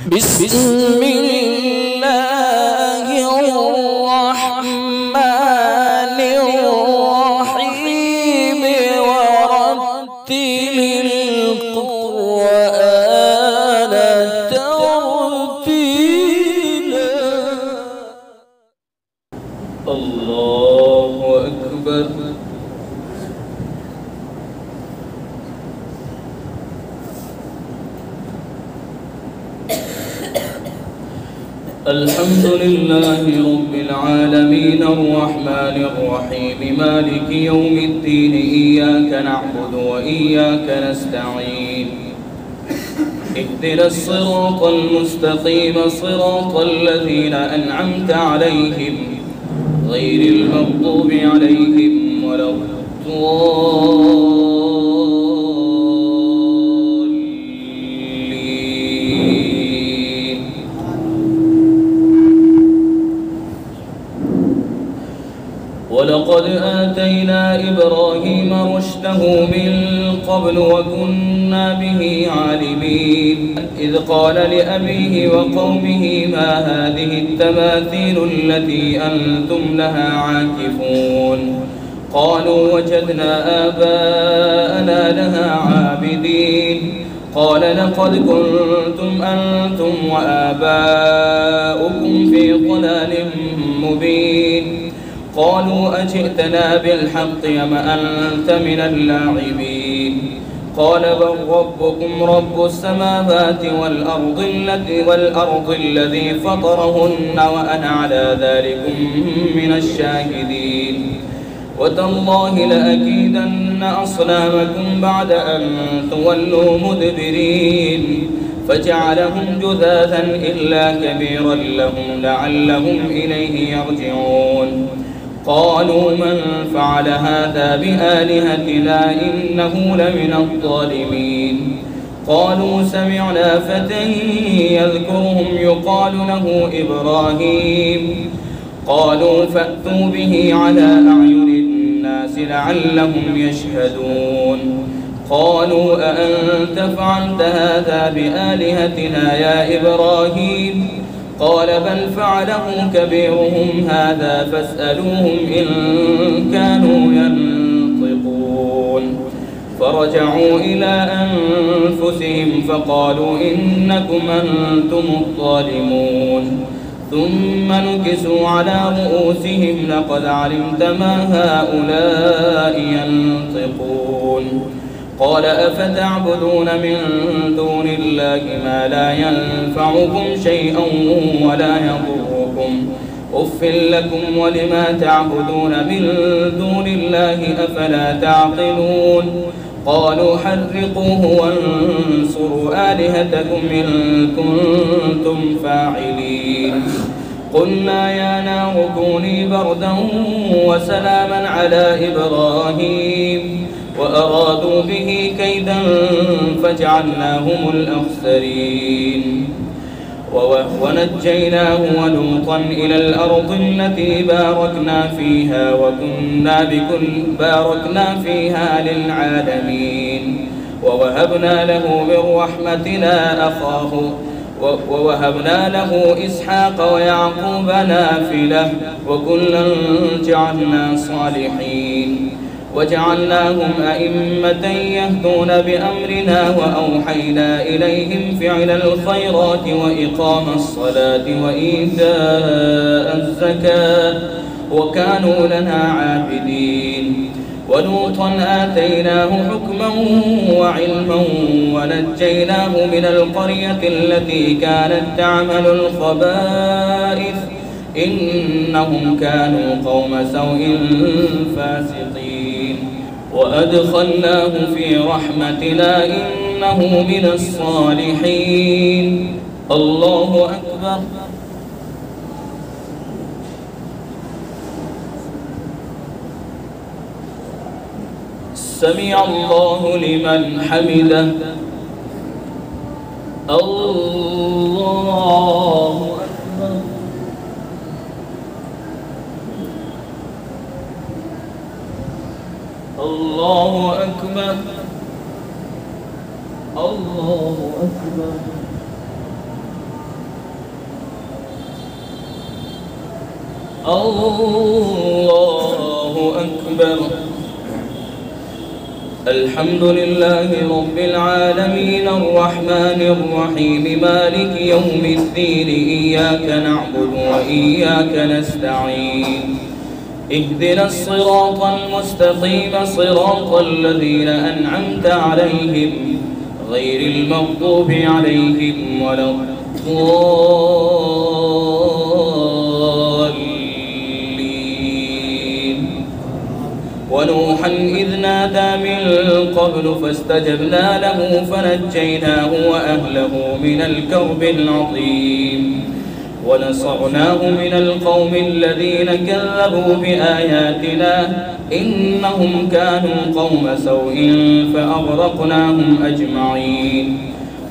بسم الله الرحمن الرحيم ورتل القرآن ترتيلا. الله أكبر. الحمد لله رب العالمين الرحمن الرحيم مالك يوم الدين إياك نعبد وإياك نستعين اهدنا الصراط المستقيم صراط الذين أنعمت عليهم غير المغضوب عليهم ولا الضالين. ولقد آتينا إبراهيم رشده من قبل وكنا به عالمين إذ قال لأبيه وقومه ما هذه التماثيل التي أنتم لها عاكفون قالوا وجدنا آباءنا لها عابدين قال لقد كنتم أنتم وآباؤكم في ضلال مبين قالوا أجئتنا بالحق أم أنت من اللاعبين قال بل ربكم رب السماوات والأرض الذي فطرهن وأنا على ذلكم من الشاهدين وتالله لأكيدن أصنامكم بعد أن تولوا مدبرين فجعلهم جذاذا إلا كبيرا لهم لعلهم إليه يرجعون قالوا من فعل هذا بآلهتنا إنه لمن الظالمين قالوا سمعنا فتى يذكرهم يقال له إبراهيم قالوا فأتوا به على أعين الناس لعلهم يشهدون قالوا أأنت فعلت هذا بآلهتنا يا إبراهيم قال بل فعله كبيرهم هذا فاسألوهم إن كانوا ينطقون فرجعوا إلى أنفسهم فقالوا إنكم أنتم الظالمون ثم نكسوا على رؤوسهم لقد علمت ما هؤلاء ينطقون قال أفتعبدون من دون الله ما لا ينفعكم شيئا ولا يضركم أف لكم ولما تعبدون من دون الله أفلا تعقلون قالوا حرقوه وانصروا آلهتكم إن كنتم فاعلين قلنا يا نار كوني بردا وسلاما على إبراهيم وأرادوا به كيدا فجعلناهم الأخسرين ونجيناه ولوطا إلى الأرض التي باركنا فيها للعالمين ووهبنا له إسحاق ويعقوب نافلة وكلا جعلنا صالحين وجعلناهم أئمة يهدون بأمرنا وأوحينا إليهم فعل الخيرات وإقام الصلاة وإيتاء الزكاة وكانوا لنا عابدين ولوطا آتيناه حكما وعلما ونجيناه من القرية التي كانت تعمل الخبائث إنهم كانوا قوم سوء فاسقين وأدخلناه في رحمتنا إنه من الصالحين. الله أكبر. سمع الله لمن حمده. الله أكبر. الله أكبر. الله أكبر. الله أكبر. الحمد لله رب العالمين الرحمن الرحيم مالك يوم الدين إياك نعبد وإياك نستعين اهدنا الصراط المستقيم صراط الذين أنعمت عليهم غير المغضوب عليهم ولا الضالين. ونوحا إذ نادى من قبل فاستجبنا له فنجيناه وأهله من الكرب العظيم ونصرناه من القوم الذين كذبوا بآياتنا إنهم كانوا قوم سوء فأغرقناهم أجمعين.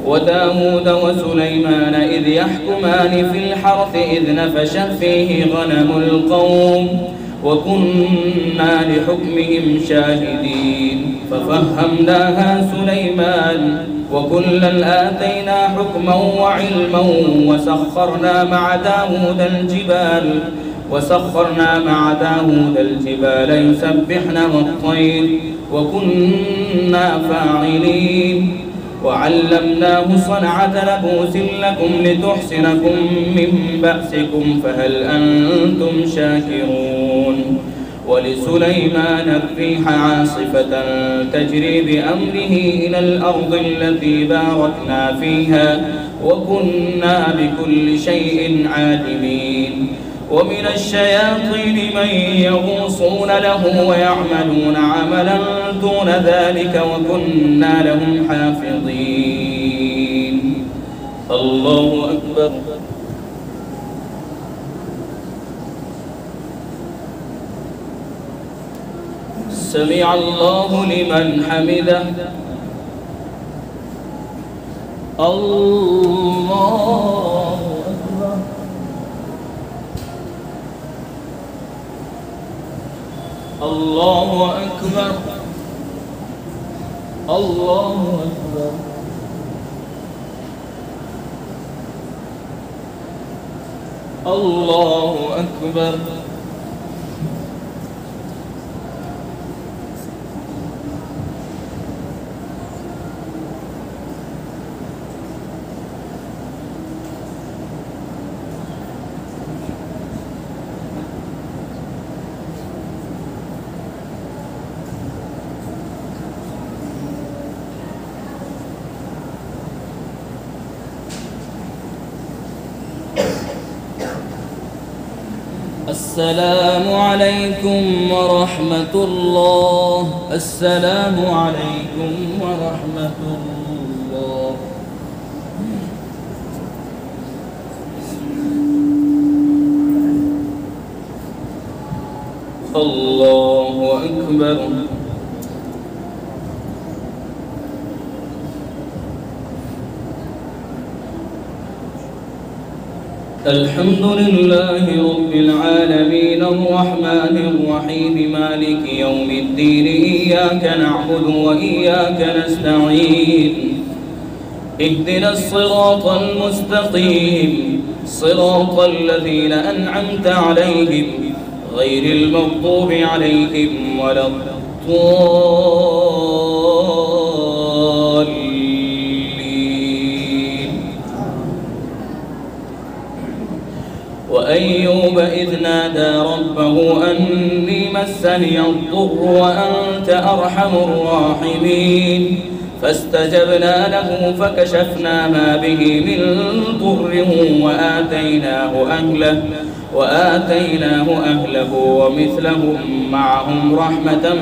وداود وسليمان إذ يحكمان في الحرث إذ نفشت فيه غنم القوم وكنا لحكمهم شاهدين ففهمناها سليمان وكلا آتينا حكما وعلما وسخرنا مع داود الجبال يسبحن والطير وكنا فاعلين. وعلمناه صنعة لبوس لكم لتحصنكم من بأسكم فهل أنتم شاكرون. ولسليمان الريح عاصفة تجري بأمره إلى الأرض التي باركنا فيها وكنا بكل شيء عالمين. ومن الشياطين من يغوصون له ويعملون عملا دون ذلك وكنا لهم حافظين. الله أكبر. سمع الله لمن حمده. الله أكبر. الله أكبر. الله أكبر. الله أكبر. السلام عليكم ورحمة الله. السلام عليكم ورحمة الله. الله أكبر. الحمد لله رب العالمين الرحمن الرحيم مالك يوم الدين إياك نعبد وإياك نستعين اهدنا الصراط المستقيم صراط الذين أنعمت عليهم غير المغضوب عليهم ولا الضالين. وأيوب إذ نادى ربه أني مسني الضر وأنت أرحم الراحمين فاستجبنا له فكشفنا ما به من ضر وآتيناه أهله ومثلهم معهم رحمة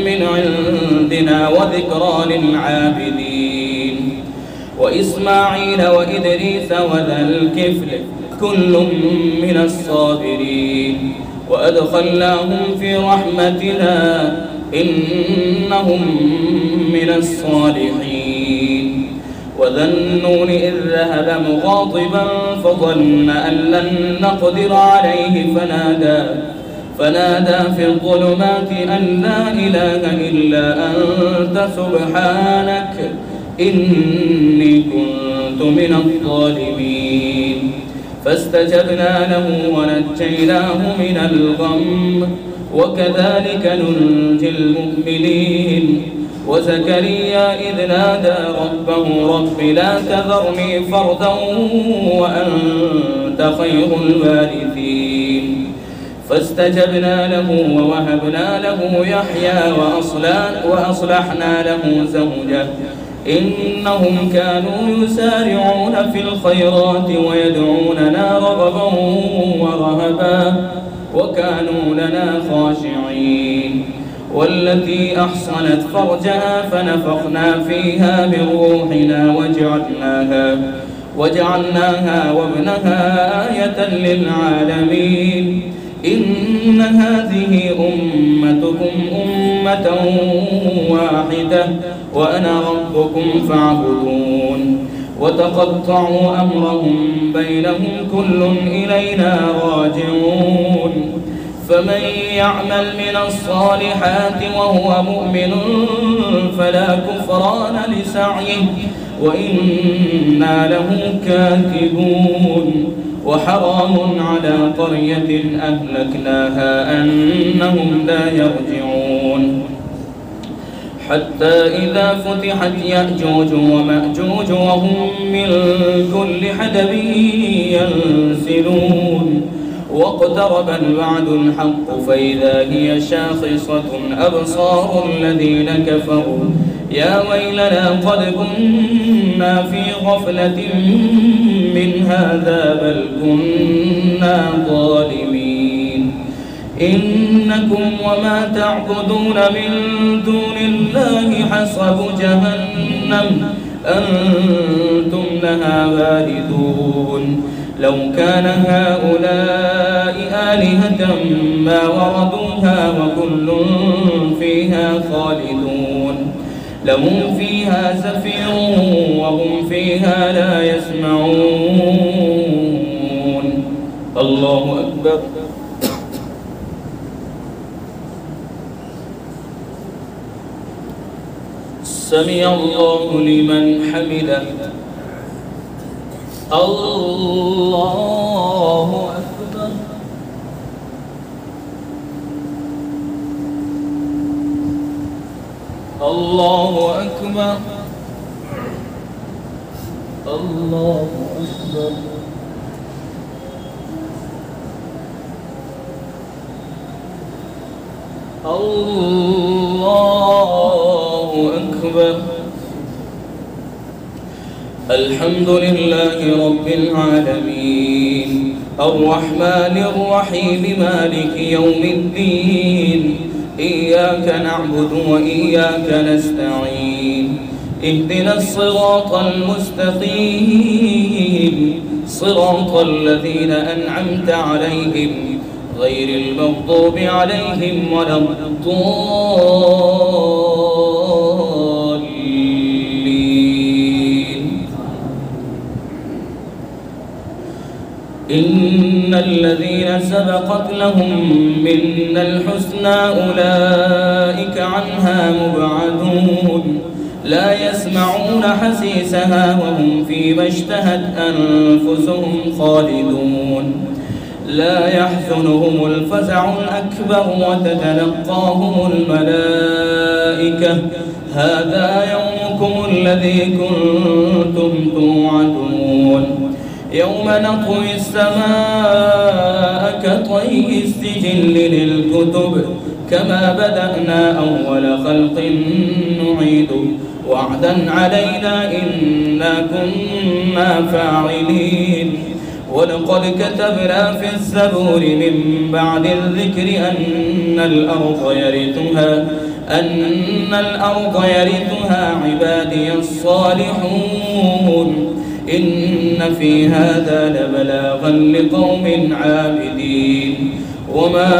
من عندنا وذكرى للعابدين. وإسماعيل وإدريس وذا الكفل كل من الصابرين وأدخلناهم في رحمتنا إنهم من الصالحين. وذا النون إذ ذهب مغاضبا فظن أن لن نقدر عليه فنادى في الظلمات أن لا إله إلا أنت سبحانك إني كنت من الظالمين. فاستجبنا له ونجيناه من الغم وكذلك ننجي المؤمنين. وزكريا إذ نادى ربه رب لا تذرني فردا وأنت خير الوارثين. فاستجبنا له ووهبنا له يحيى وأصلحنا له زوجه إنهم كانوا يسارعون في الخيرات ويدعوننا رغبا ورهبا وكانوا لنا خاشعين. والتي أحصنت فرجها فنفخنا فيها من روحنا وجعلناها وابنها آية للعالمين. إن هذه أمتكم أمة واحدة وأنا ربكم فاعبدون. وتقطعوا أمرهم بينهم كل إلينا راجعون. فمن يعمل من الصالحات وهو مؤمن فلا كفران لسعيه وإنا له كاتبون. وحرام على قرية أهلكناها أنهم لا يرجعون. حتى إذا فتحت يأجوج ومأجوج وهم من كل حدب ينسلون. واقترب الوعد الحق فإذا هي شاخصة أبصار الذين كفروا يا ويلنا قد كنا في غفلة من هذا بل كنا ظالمين. إنكم وما تعبدون من دون الله حصب جهنم أنتم لها واردون. لو كان هؤلاء آلهة ما وردوها وكل فيها خالدون. لهم فيها زفير وهم فيها لا يسمعون. الله أكبر. سمع الله لمن حمده. الله أكبر. الله أكبر. الله أكبر. الله أكبر. الحمد لله رب العالمين الرحمن الرحيم مالك يوم الدين. إياك نعبد وإياك نستعين. اهدنا الصراط المستقيم صراط الذين أنعمت عليهم غير المغضوب عليهم ولا الضالين. إن الذين سبقت لهم منا الحسنى أولئك عنها مبعدون. لا يسمعون حسيسها وهم فيما اشتهت أنفسهم خالدون. لا يحزنهم الفزع الأكبر وتتلقاهم الملائكة هذا يومكم الذي كنتم توعدون. يوم نطوي السماء كطي السجل للكتب كما بدأنا أول خلق نعيده وعدا علينا إنا كنا فاعلين. ولقد كتبنا في الزبور من بعد الذكر أن الأرض يرثها عبادي الصالحون. إن في هذا لبلاغا لقوم عابدين. وما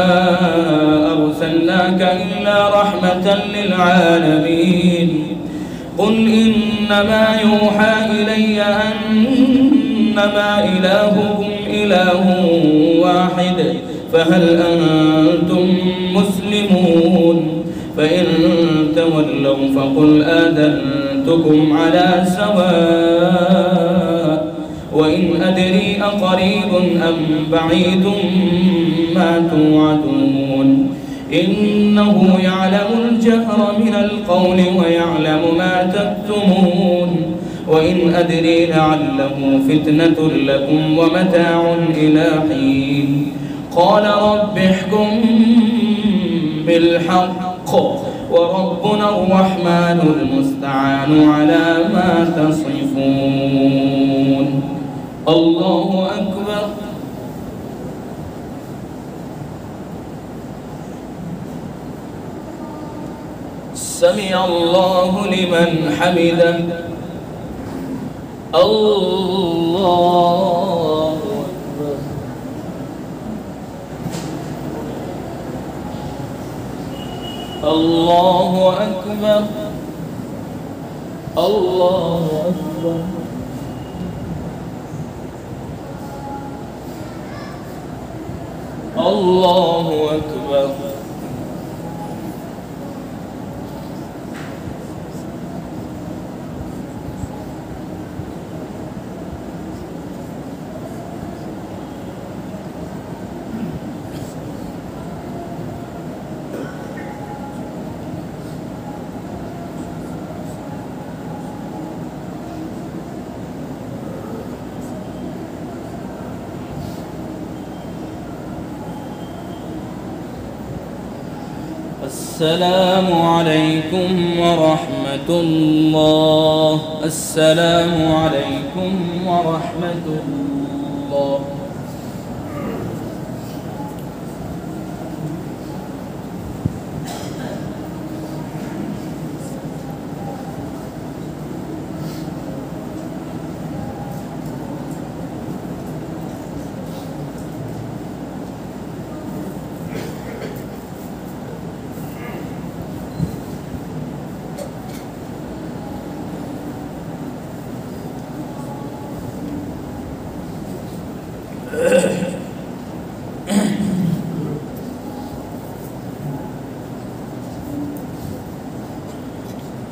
أرسلناك إلا رحمة للعالمين. قل إنما يوحى إلي أنما إلهكم إله واحد فهل أنتم مسلمون؟ فإن تولوا فقل آذنتكم على سواء وإن أدري أقريب أم بعيد ما توعدون إنه يعلم الجهر من القول ويعلم ما تكتمون وإن أدري لعله فتنة لكم ومتاع إلى حين قال رب احكم بالحق وربنا الرحمن المستعان على ما تصفون. الله أكبر. سمع الله لمن حمده. الله أكبر. الله أكبر. الله أكبر. الله أكبر. السلام عليكم ورحمة الله. السلام عليكم ورحمة الله.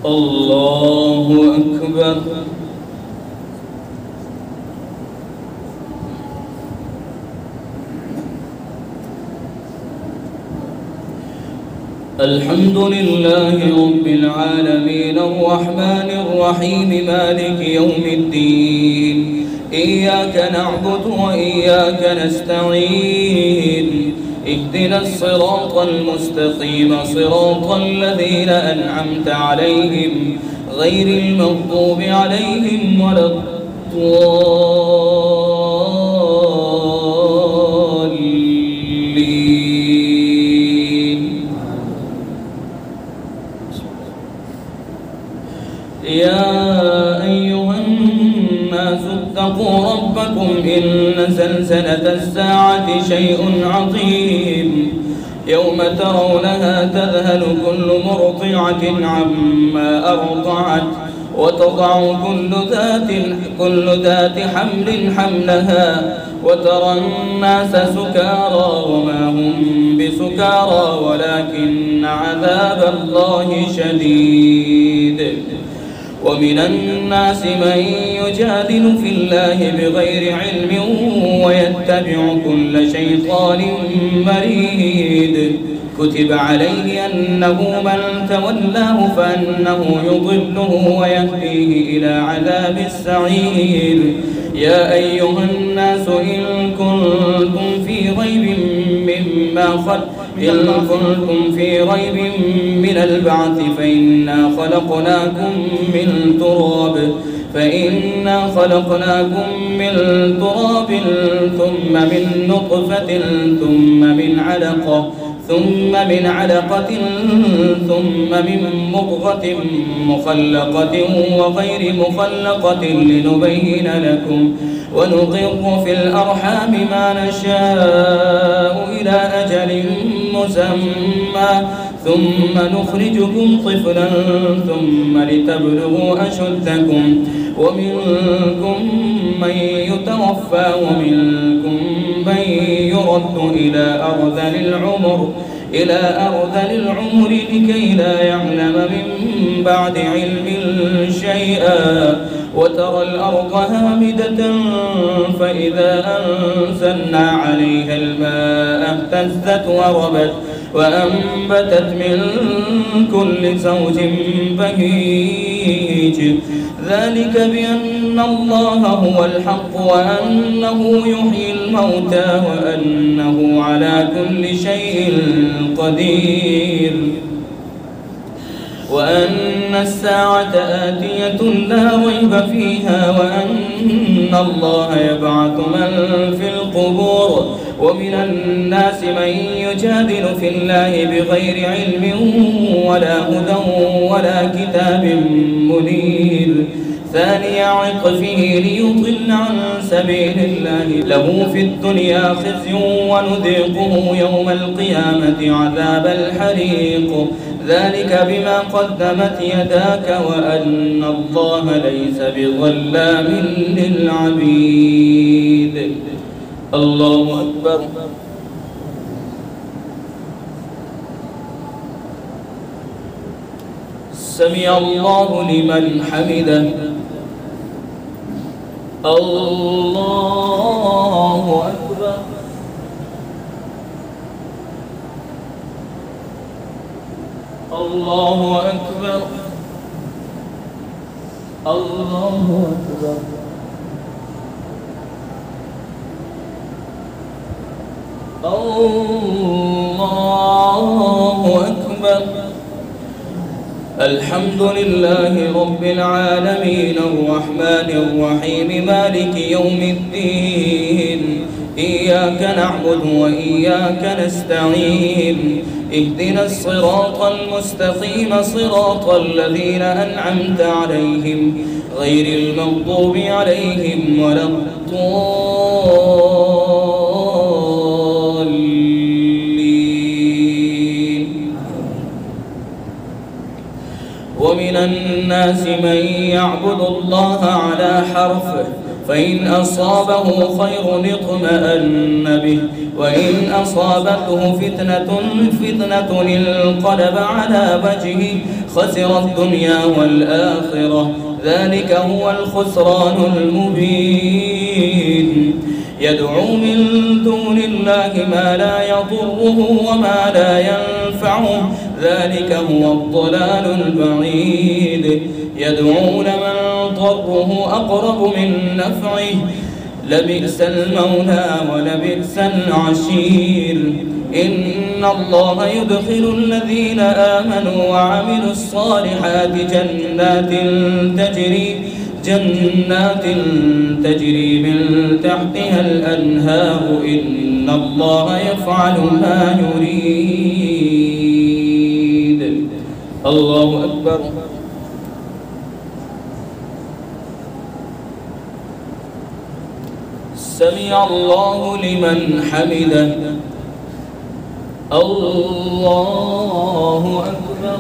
الله أكبر. الحمد لله رب العالمين الرحمن الرحيم مالك يوم الدين إياك نعبد وإياك نستعين اهدنا الصراط المستقيم صراط الذين أنعمت عليهم غير المغضوب عليهم ولا الضالين. يا أيها الناس اتقوا ربكم إن زلزلة الساعة شيء عظيم يوم ترونها تذهل كل مرضعة عما أرضعت وتضع كل ذات حمل حملها وترى الناس سكارى وما هم بسكارى ولكن عذاب الله شديد. ومن الناس من يجادل في الله بغير علم ويتبع كل شيطان مريد كتب عليه أنه من تولاه فأنه يضله ويهديه إلى عذاب السعير. يا أيها الناس إن كنتم في ريب من البعث فإنا خلقناكم من تراب ثم من نطفة ثم من علقة ثم من مضغة مخلقة وغير مخلقة لنبين لكم ونقر في الأرحام ما نشاء إلى أجل مسمى ثم نخرجكم طفلا ثم لتبلغوا أشدكم ومنكم من يتوفى ومنكم من يرد إلى أرذل العمر إلى أرذل العمر لكي لا يعلم من بعد علم شيئا وترى الأرض هامدة فإذا أنزلنا عليها الماء اهتزت وربت وأنبتت من كل زوج بهيج ذلك بأن الله هو الحق وأنه يحيي الموتى وأنه على كل شيء قدير وأن الساعة آتية لا ريب فيها وأن الله يبعث من في القبور ومن الناس من يجادل في الله بغير علم ولا هدى ولا كتاب منير ثاني عطفه ليضل عن سبيل الله له في الدنيا خزي ونذيقه يوم القيامة عذاب الحريق ذلك بما قدمت يداك وأن الله ليس بظلام للعبيد. الله أكبر. سمع الله لمن حمده. الله أكبر. الله أكبر. الله أكبر. الله أكبر. الحمد لله رب العالمين الرحمن الرحيم مالك يوم الدين إياك نعبد وإياك نستعين اهدنا الصراط المستقيم صراط الذين أنعمت عليهم غير المغضوب عليهم ولا الضالين. ومن الناس من يعبد الله على حرف فإن أصابه خير اطمأن به وإن أصابته فتنة انقلب على وجهه خسر الدنيا والآخرة ذلك هو الخسران المبين. يدعو من دون الله ما لا يضره وما لا ينفعه ذلك هو الضلال البعيد. يدعون من ضره أقرب من نفعه لبئس المولى ولبئس العشير. إن الله يدخل الذين آمنوا وعملوا الصالحات جنات تجري من تحتها الأنهار إن الله يفعل ما يريد. الله أكبر. سمع الله لمن حمده. الله أكبر.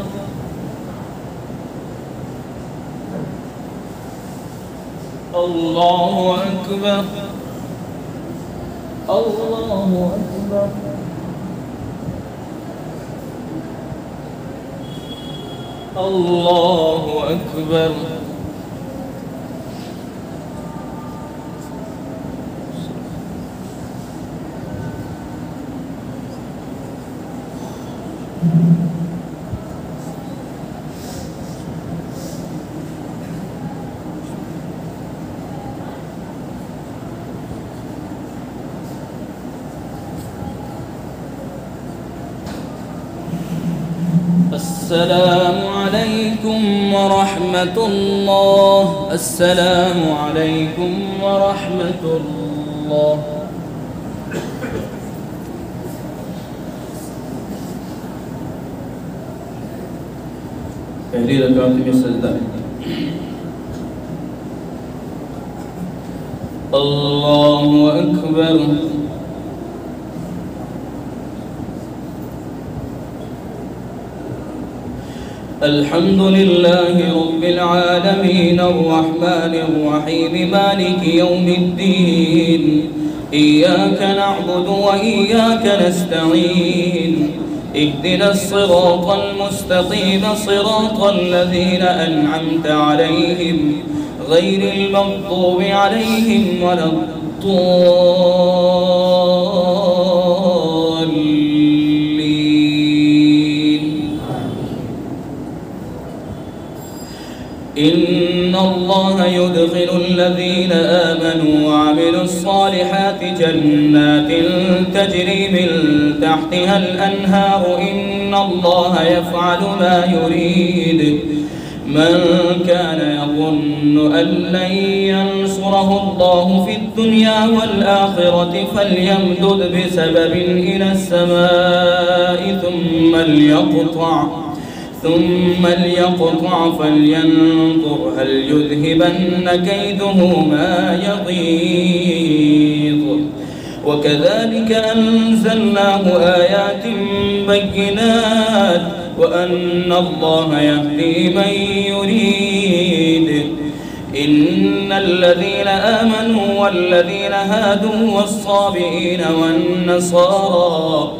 الله أكبر. الله أكبر. الله أكبر. السلام عليكم ورحمة الله. السلام عليكم ورحمة الله. पहली रकात में सजदा है। अल्लाहु अकबर। الحمد لله رب العالمين الرحمن الرحيم مالك يوم الدين إياك نعبد وإياك نستعين اهدنا الصراط المستقيم صراط الذين أنعمت عليهم غير المغضوب عليهم ولا الضالين. إن الله يدخل الذين آمنوا وعملوا الصالحات جنات تجري من تحتها الأنهار إن الله يفعل ما يريد. من كان يظن أن لن ينصره الله في الدنيا والآخرة فليمدد بسبب إلى السماء ثم ليقطع فلينظر هل يذهبن كيده ما يغيظ. وكذلك أنزلناه آيات بينات وأن الله يهدي من يريد. إن الذين آمنوا والذين هادوا والصابئين والنصارى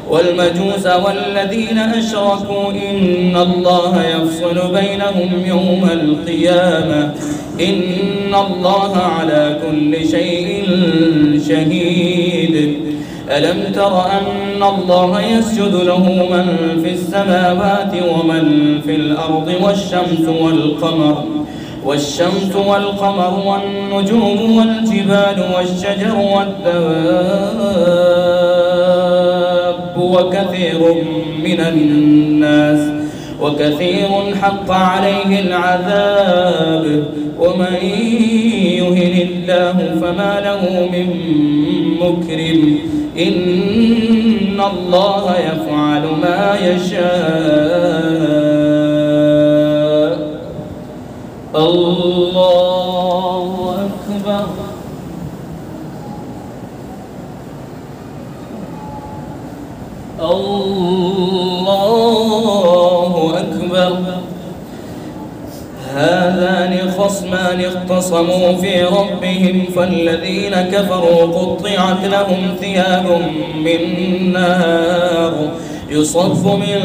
والمجوس والذين أشركوا إن الله يفصل بينهم يوم القيامة إن الله على كل شيء شهيد. ألم تر أن الله يسجد له من في السماوات ومن في الأرض والشمس والقمر والنجوم والجبال والشجر والدواب وكثير حق عليه العذاب ومن يهن الله فما له من مكرم إن الله يفعل ما يشاء. الله أكبر. الله أكبر. هذان خصمان اختصموا في ربهم فالذين كفروا قطعت لهم ثياب من نار يصب من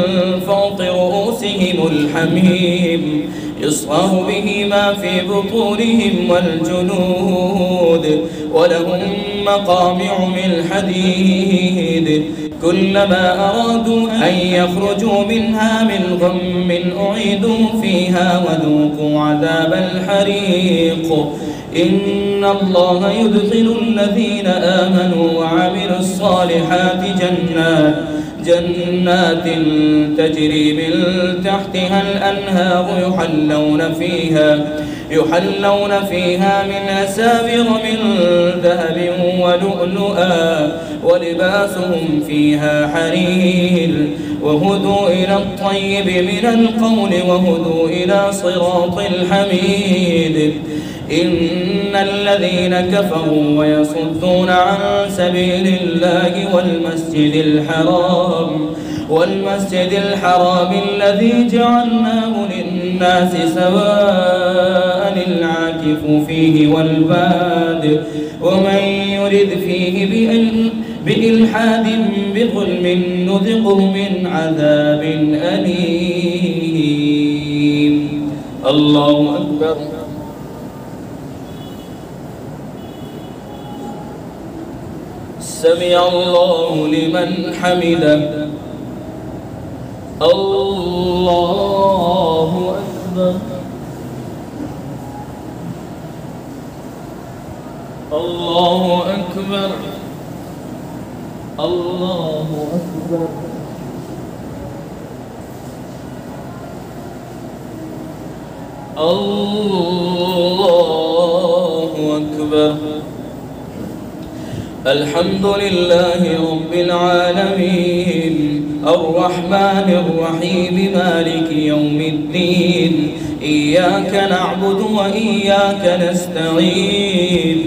فوق رؤوسهم الحميم يصهر به ما في بطونهم والجلود ولهم مقامع من حديد كلما أرادوا أن يخرجوا منها من غم أعيدوا فيها وذوقوا عذاب الحريق. إن الله يدخل الذين آمنوا وعملوا الصالحات جنات تجري من تحتها الأنهار يحلون فيها من أساور من ذهب ولؤلؤا ولباسهم فيها حرير وهدوا إلى الطيب من القول وهدوا إلى صراط الحميد. إن الذين كفروا ويصدون عن سبيل الله والمسجد الحرام الذي جعلناه للناس سواء العاكف فيه والباد ومن يرد فيه بإلحاد بظلم نذقه من عذاب أليم. الله أكبر. سمع الله لمن حمده. الله أكبر. الله أكبر. الله أكبر. الله أكبر. الحمد لله رب العالمين الرحمن الرحيم مالك يوم الدين إياك نعبد وإياك نستعين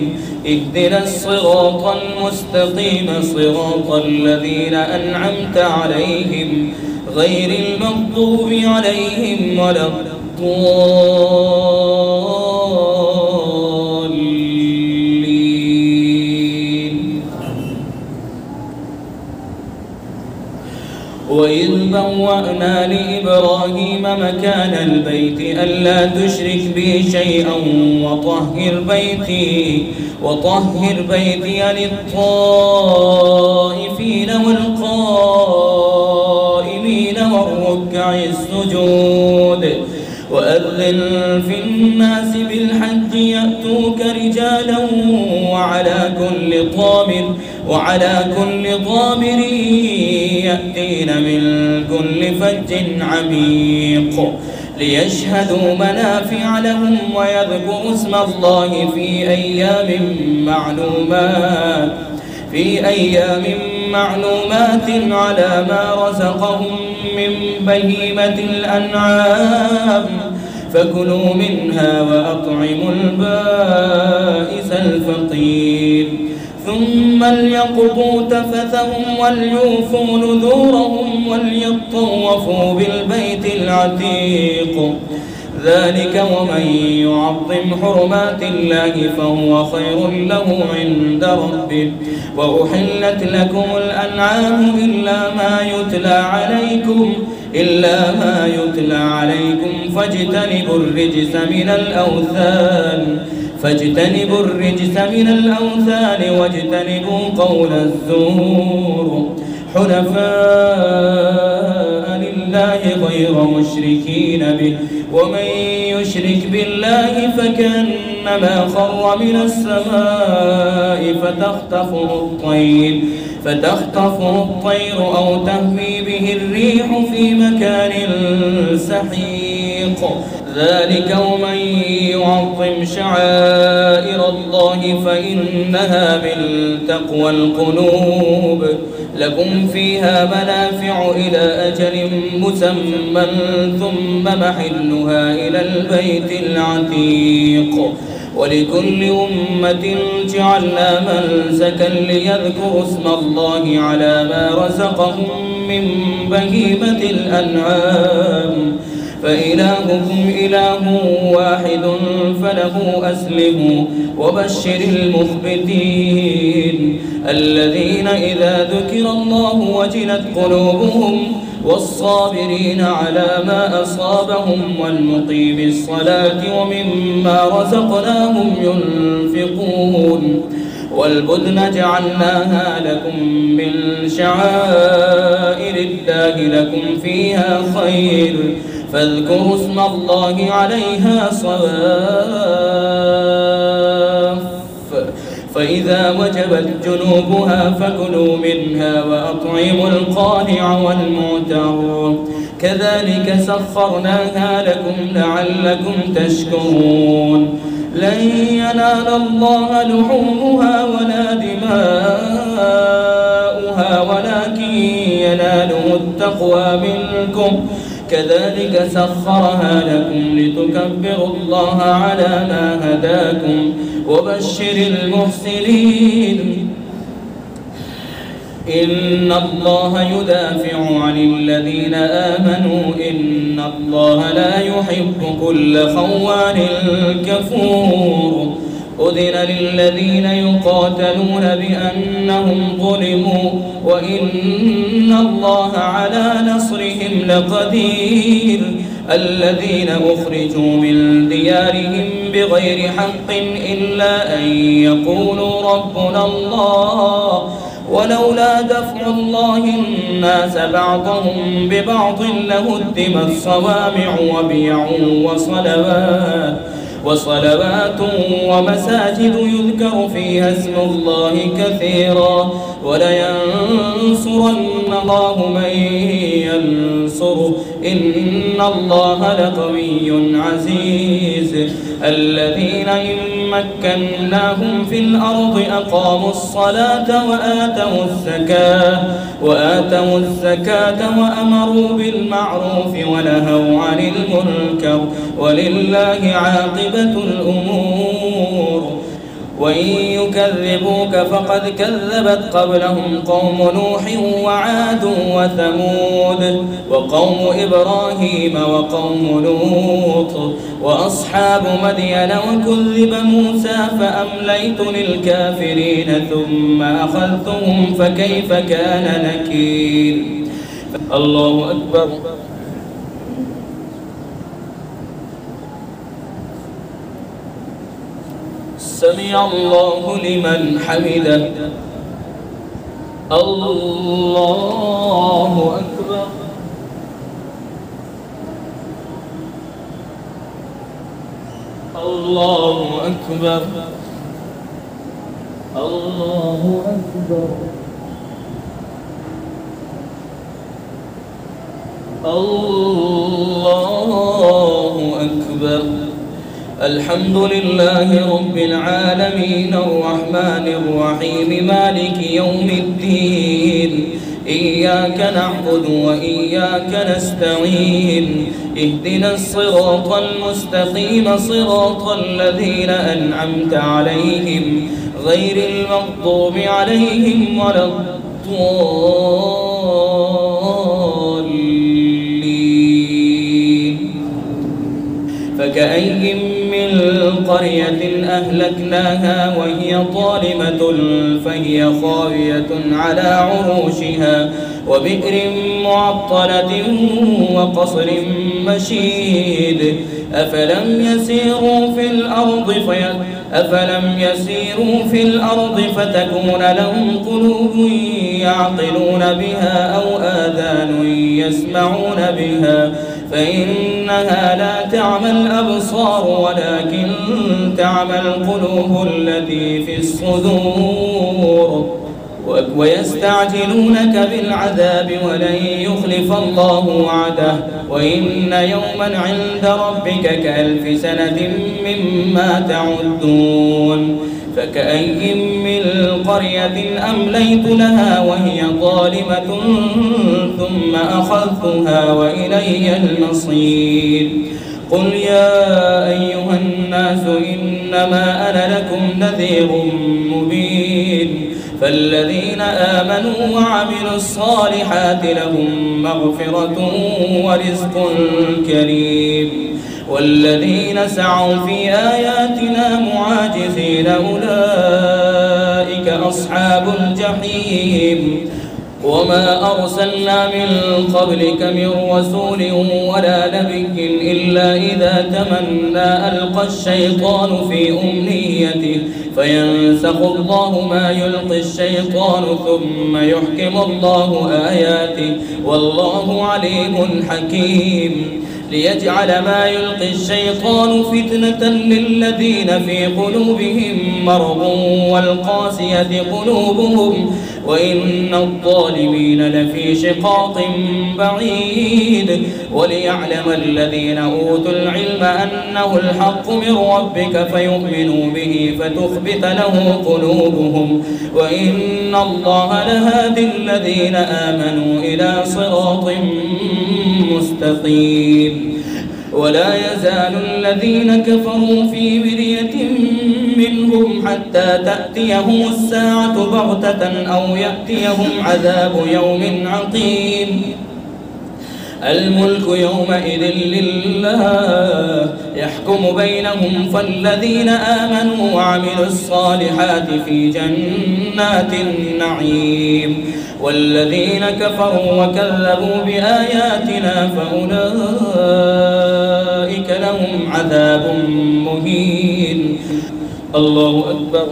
اهدنا الصراط المستقيم صراط الذين أنعمت عليهم غير المغضوب عليهم ولا الضالين. وإذ بوأنا لإبراهيم مكان البيت ألا تشرك بي شيئا وطهر بيتي للطائفين والقائمين والركع السجود وأذن في الناس بالحج يأتوك رجالا وعلى كل ضامر يأتين من كل فج عميق ليشهدوا منافع لهم ويذكروا اسم الله في أيام معلومات على ما رزقهم من بهيمة الأنعام فكلوا منها وأطعموا البائس الفقير ثم ليقضوا تفثهم وليوفوا نذورهم وليطوفوا بالبيت العتيق ذلك ومن يعظم حرمات الله فهو خير له عند ربه وأحلت لكم الأنعام إلا ما يتلى عليكم فاجتنبوا الرجس من الأوثان واجتنبوا قول الزور حنفاء لله غير مشركين به ومن يشرك بالله فكأنما خر من السماء فتخطفه الطير أو تهوي به الريح في مكان سحيق ذلك ومن يعظم شعائر الله فإنها من تقوى القلوب لكم فيها منافع إلى أجل مسمى ثم محلها إلى البيت العتيق ولكل أمة جعلنا منسكا ليذكروا اسم الله على ما رزقهم من بهيمة الأنعام فإلهكم إله واحد فله أسلموا وبشر المخبتين الذين إذا ذكر الله وجلت قلوبهم والصابرين على ما أصابهم والمقيم الصلاة ومما رزقناهم ينفقون والبدن جعلناها لكم من شعائر الله لكم فيها خير فاذكروا اسم الله عليها صواف فإذا وجبت جنوبها فكلوا منها وأطعموا القانع والمعتر كذلك سخرناها لكم لعلكم تشكرون لن ينال الله لحومها ولا دماؤها ولكن يناله التقوى منكم كذلك سخرها لكم لتكبروا الله على ما هداكم وبشر المحسنين إن الله يدافع عن الذين آمنوا إن الله لا يحب كل خوان كفور أذن للذين يقاتلون بأنهم ظلموا وإن الله على نصرهم لقدير الذين أخرجوا من ديارهم بغير حق إلا أن يقولوا ربنا الله ولولا دفع الله الناس بعضهم ببعض لهدمت صوامع وبيع وصلوات ومساجد يذكر فيها اسم الله كثيرا ولينصرن الله من ينصره إن الله لقوي عزيز الذين إن مكناهم في الأرض أقاموا الصلاة وآتوا الزكاة وأمروا بالمعروف ونهوا عن المنكر ولله عاقبة الأمور وإن يكذبوك فقد كذبت قبلهم قوم نوح وعاد وثمود وقوم إبراهيم وقوم لوط وأصحاب مدين وكذب موسى فأمليت للكافرين ثم أخذتهم فكيف كان نكير الله أكبر. سمع الله لمن حمده. الله أكبر. الله أكبر. الله أكبر. الله أكبر. الحمد لله رب العالمين الرحمن الرحيم مالك يوم الدين. إياك نعبد وإياك نستعين. اهدنا الصراط المستقيم صراط الذين أنعمت عليهم غير المغضوب عليهم ولا الضالين. فكأي من قرية أهلكناها وهي ظالمة فهي خاوية على عروشها وبئر معطلة وقصر مشيد. أفلم يسيروا في الأرض فتكون لهم قلوب يعقلون بها أو آذان يسمعون بها فإنها لا تعمى الأبصار ولكن تعمى القلوب التي في الصدور. ويستعجلونك بالعذاب ولن يخلف الله وعده وإن يوما عند ربك كألف سنة مما تعدون. فكأي من قرية أمليت لها وهي ظالمة ثم أخذتها وإلي المصير. قل يا أيها الناس إنما أنا لكم نذير مبين. فالذين آمنوا وعملوا الصالحات لهم مغفرة ورزق كريم. والذين سعوا في آياتنا معاجزين أولئك أصحاب الجحيم. وما أرسلنا من قبلك من رسول ولا نبي إلا إذا تمنى ألقى الشيطان في أمنيته فينسخ الله ما يلقي الشيطان ثم يحكم الله آياته والله عليم حكيم. ليجعل ما يلقي الشيطان فتنة للذين في قلوبهم مرض والقاسية قلوبهم وإن الظالمين لفي شقاق بعيد. وليعلم الذين أوتوا العلم أنه الحق من ربك فيؤمنوا به فتخبت له قلوبهم وإن الله لهادي الذين آمنوا إلى صراط مستقيم. ولا يزال الذين كفروا في مرية منهم حتى تأتيهم الساعة بغتة أو يأتيهم عذاب يوم عقيم. الملك يومئذ لله يحكم بينهم فالذين آمنوا وعملوا الصالحات في جنات النعيم والذين كفروا وكذبوا بآياتنا فأولئك لهم عذاب مهين. الله أكبر.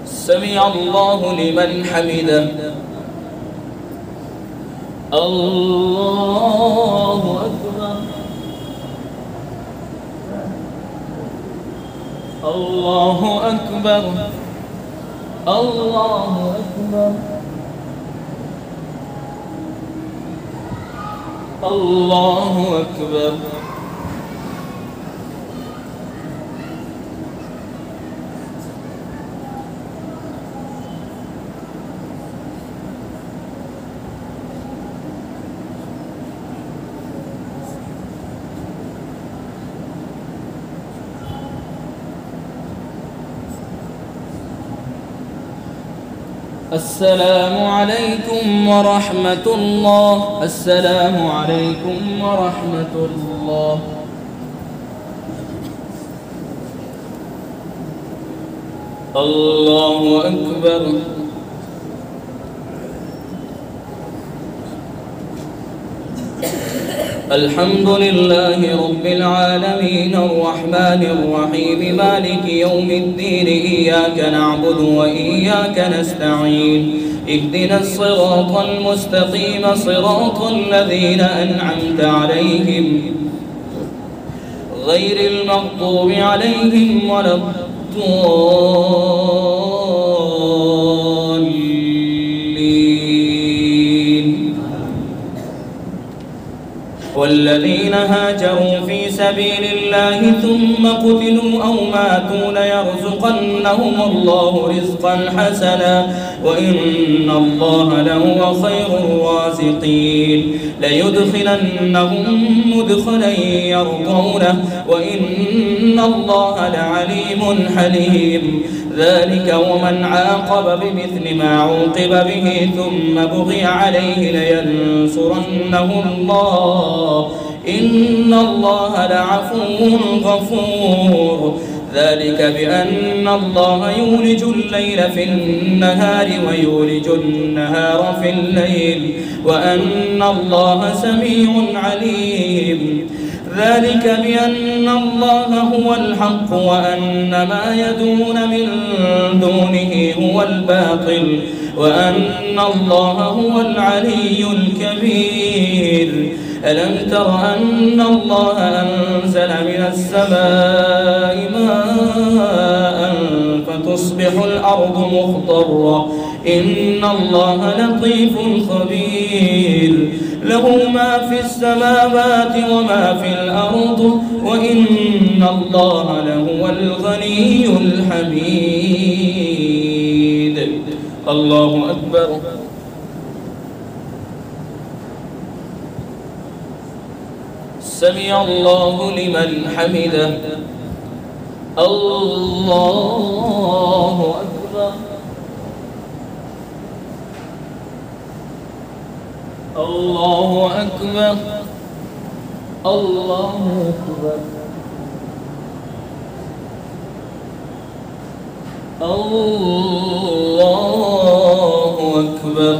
سمع الله لمن حمده. الله أكبر. الله أكبر. الله أكبر. الله أكبر. السلام عليكم ورحمة الله. السلام عليكم ورحمة الله. الله أكبر. الحمد لله رب العالمين الرحمن الرحيم مالك يوم الدين إياك نعبد وإياك نستعين اهدنا الصراط المستقيم صراط الذين أنعمت عليهم غير المغضوب عليهم ولا الضالين. والذين هاجروا في سبيل الله ثم قتلوا أو ماتوا ليرزقنهم الله رزقا حسنا وإن الله لهو خير الرازقين. ليدخلنهم مدخلا يرضونه وإن الله لعليم حليم. ذلك ومن عاقب بمثل ما عوقب به ثم بغي عليه لينصرنه الله إن الله لعفو غفور. ذلك بأن الله يولج الليل في النهار ويولج النهار في الليل وأن الله سميع عليم. ذلك بأن الله هو الحق وأن ما يدعون من دونه هو الباطل وأن الله هو العلي الكبير. ألم تر أن الله أنزل من السماء ماء فتصبح الأرض مخضرة إن الله لطيف خبير. له ما في السماوات وما في الأرض وإن الله لهو الغني الحميد. الله أكبر. سمع الله لمن حمده. الله أكبر. الله أكبر. الله أكبر. الله أكبر.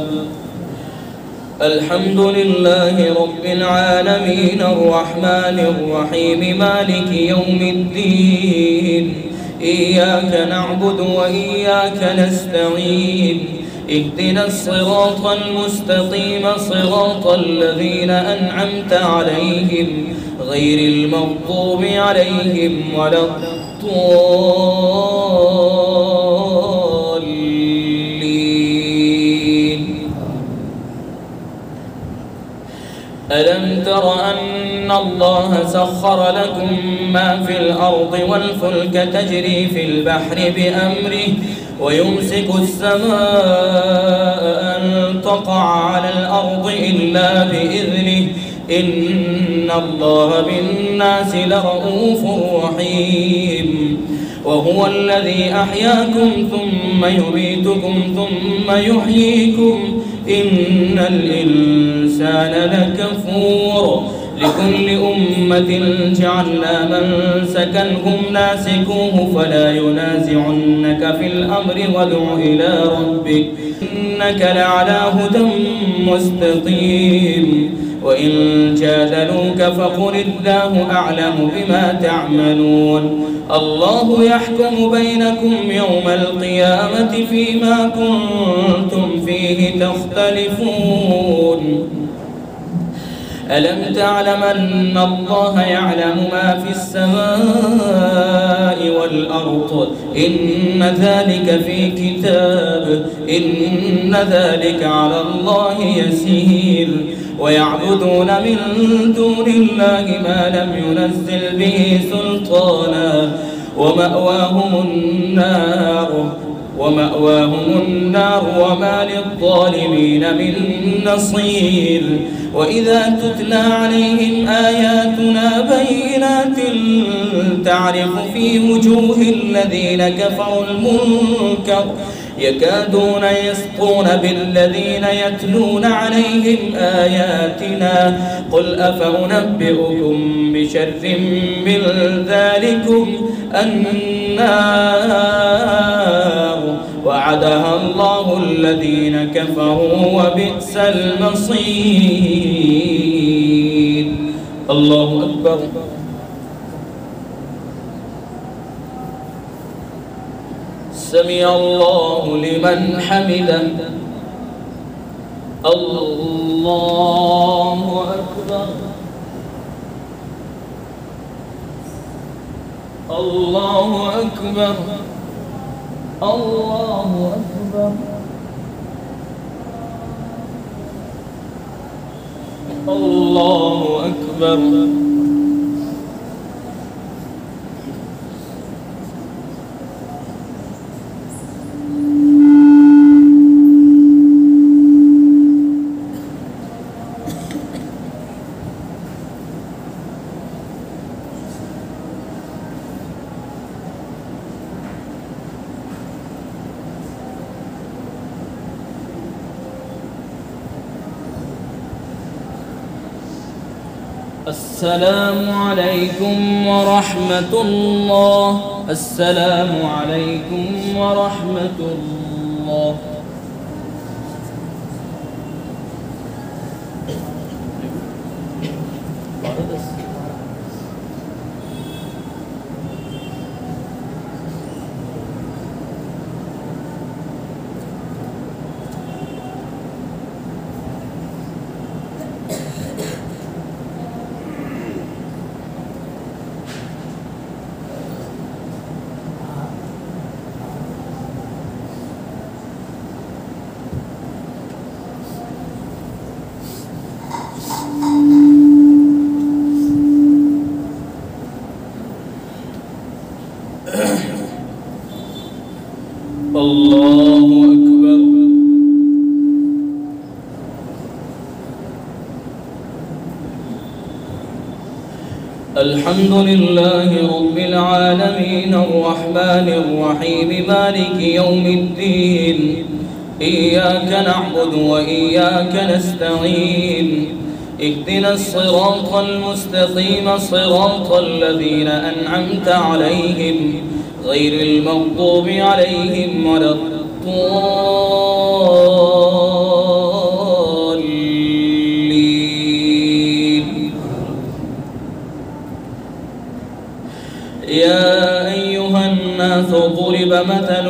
الحمد لله رب العالمين الرحمن الرحيم مالك يوم الدين إياك نعبد وإياك نستعين اهدنا الصراط المستقيم صراط الذين أنعمت عليهم غير المغضوب عليهم ولا الضالين. ألم تر أن الله سخر لكم ما في الأرض والفلك تجري في البحر بأمره ويمسك السماء أن تقع على الأرض إلا بإذنه إن الله بالناس لرؤوف رحيم. وهو الذي أحياكم ثم يميتكم ثم يحييكم إن الإنسان لكفور. لكل أمة جعلنا منسكا هم ناسكوه فلا ينازعنك في الأمر وادع إلى ربك إنك لعلى هدى مستقيم. وإن جادلوك فقل الله أعلم بما تعملون. الله يحكم بينكم يوم القيامة فيما كنتم فيه تختلفون. ألم تعلم أن الله يعلم ما في السماء والأرض إن ذلك في كتاب إن ذلك على الله يسير. ويعبدون من دون الله ما لم ينزل به سلطانا ومأواهم النار وما للظالمين من نصير. وإذا تتلى عليهم آياتنا بينات تعرف في وجوه الذين كفروا المنكر يكادون يسطون بالذين يتلون عليهم آياتنا قل أفأنبئكم بشر من ذلكم النار وعدها الله الذين كفروا وبئس المصير. الله أكبر. سمع الله لمن حمده. الله أكبر. الله أكبر. الله أكبر. الله أكبر. السلام عليكم ورحمة الله. السلام عليكم ورحمة الله. الله أكبر. الحمد لله رب العالمين الرحمن الرحيم مالك يوم الدين. إياك نعبد وإياك نستعين. اهدنا الصراط المستقيم صراط الذين أنعمت عليهم غير المغضوب عليهم ولا الضالين. يا أيها الناس ضرب مثل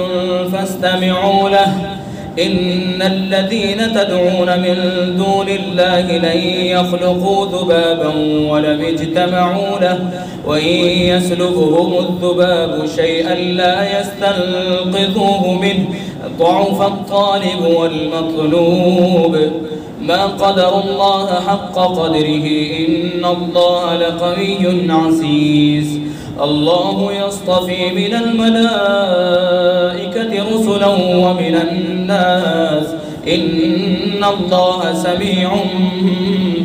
فاستمعوا له. إن الذين تدعون من دون الله لن يخلقوا ذبابا ولم اجتمعوا له وإن يسلبهم الذباب شيئا لا يستنقذوه منه ضعف الطالب والمطلوب. ما قدر الله حق قدره إن الله لقوي عزيز. الله يصطفي من الملائكة رسلا ومن الناس إن الله سميع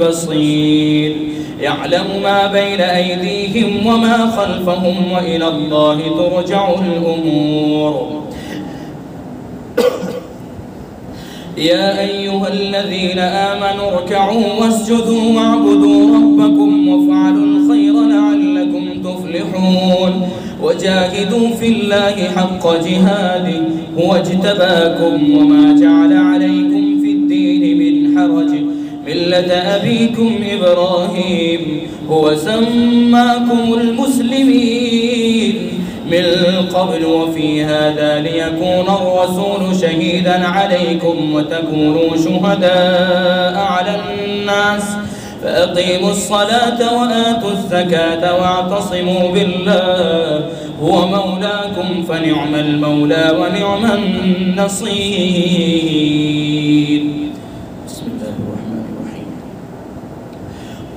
بصير. يعلم ما بين أيديهم وما خلفهم وإلى الله ترجع الأمور. يا أيها الذين آمنوا اركعوا واسجدوا واعبدوا ربكم وافعلوا الخير لعلكم تفلحون. وجاهدوا في الله حق جهاده هو اجتباكم وما جعل عليكم في الدين من حرج ملة أبيكم إبراهيم هو سماكم المسلمين من قبل وفي هذا ليكون الرسول شهيدا عليكم وتكونوا شهداء على الناس. فأقيموا الصلاة وآتوا الزكاة واعتصموا بالله هو مولاكم فنعم المولى ونعم النصير. بسم الله الرحمن الرحيم.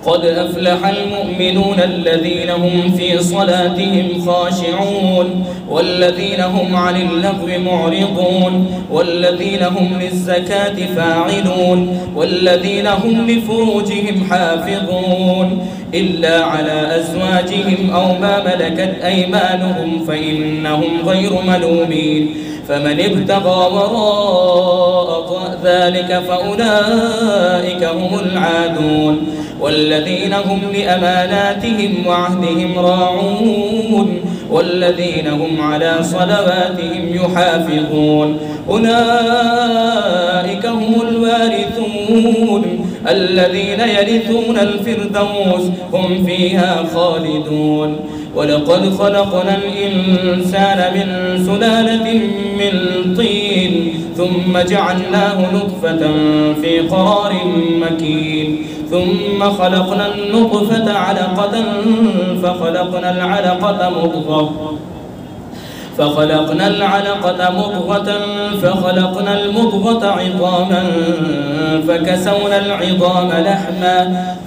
قد أفلح المؤمنون الذين هم في صلاتهم خاشعون والذين هم عن اللغو معرضون والذين هم للزكاة فاعلون والذين هم لفروجهم حافظون إلا على أزواجهم أو ما ملكت أيمانهم فإنهم غير ملومين. فمن ابتغى وراء ذلك فأولئك هم العادون والذين هم لأماناتهم وعهدهم راعون والذين هم على صلواتهم يحافظون أولئك هم الوارثون الذين يرثون الفردوس هم فيها خالدون. ولقد خلقنا الإنسان من سلالة من طين ثم جعلناه نطفة في قرار مكين ثم خلقنا النطفة علقة فخلقنا العلقة مضغة فخلقنا المضغة عظاما فكسونا العظام لحما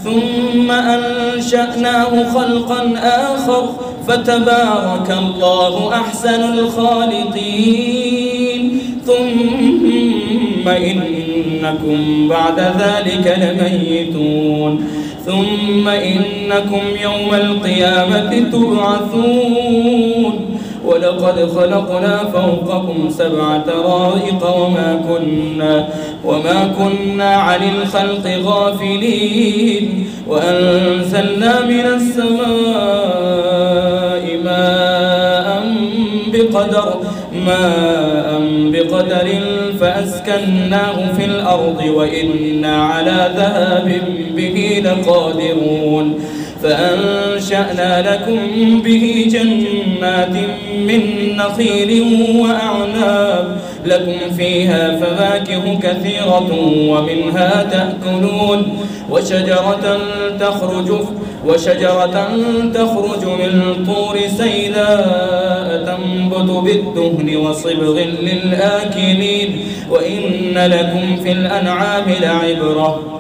ثم أنشأناه خلقا آخر فتبارك الله أحسن الخالقين. ثم إنكم بعد ذلك لميتون ثم إنكم يوم القيامة تبعثون. ولقد خلقنا فوقكم 7 طرائق وما كنا عن الخلق غافلين وأنزلنا من السماء ماء بقدر فأسكناه في الأرض وإنا على ذهاب به لقادرون. فأنشأنا لكم به جنات من نخيل وأعناب لكم فيها فواكه كثيرة ومنها تأكلون وشجرة تخرج من طور سيناء تنبت بالدهن وصبغ للآكلين وإن لكم في الأنعام لعبرة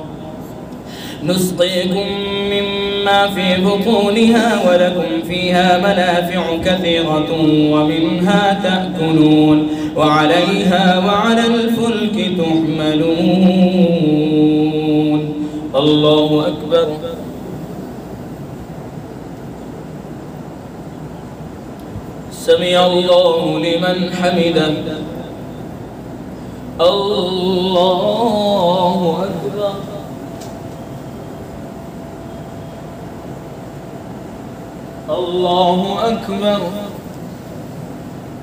نسقيكم مما في بطونها ولكم فيها منافع كثيرة ومنها تأكلون وعليها وعلى الفلك تحملون. الله أكبر. سمع الله لمن حمده. الله أكبر. الله أكبر.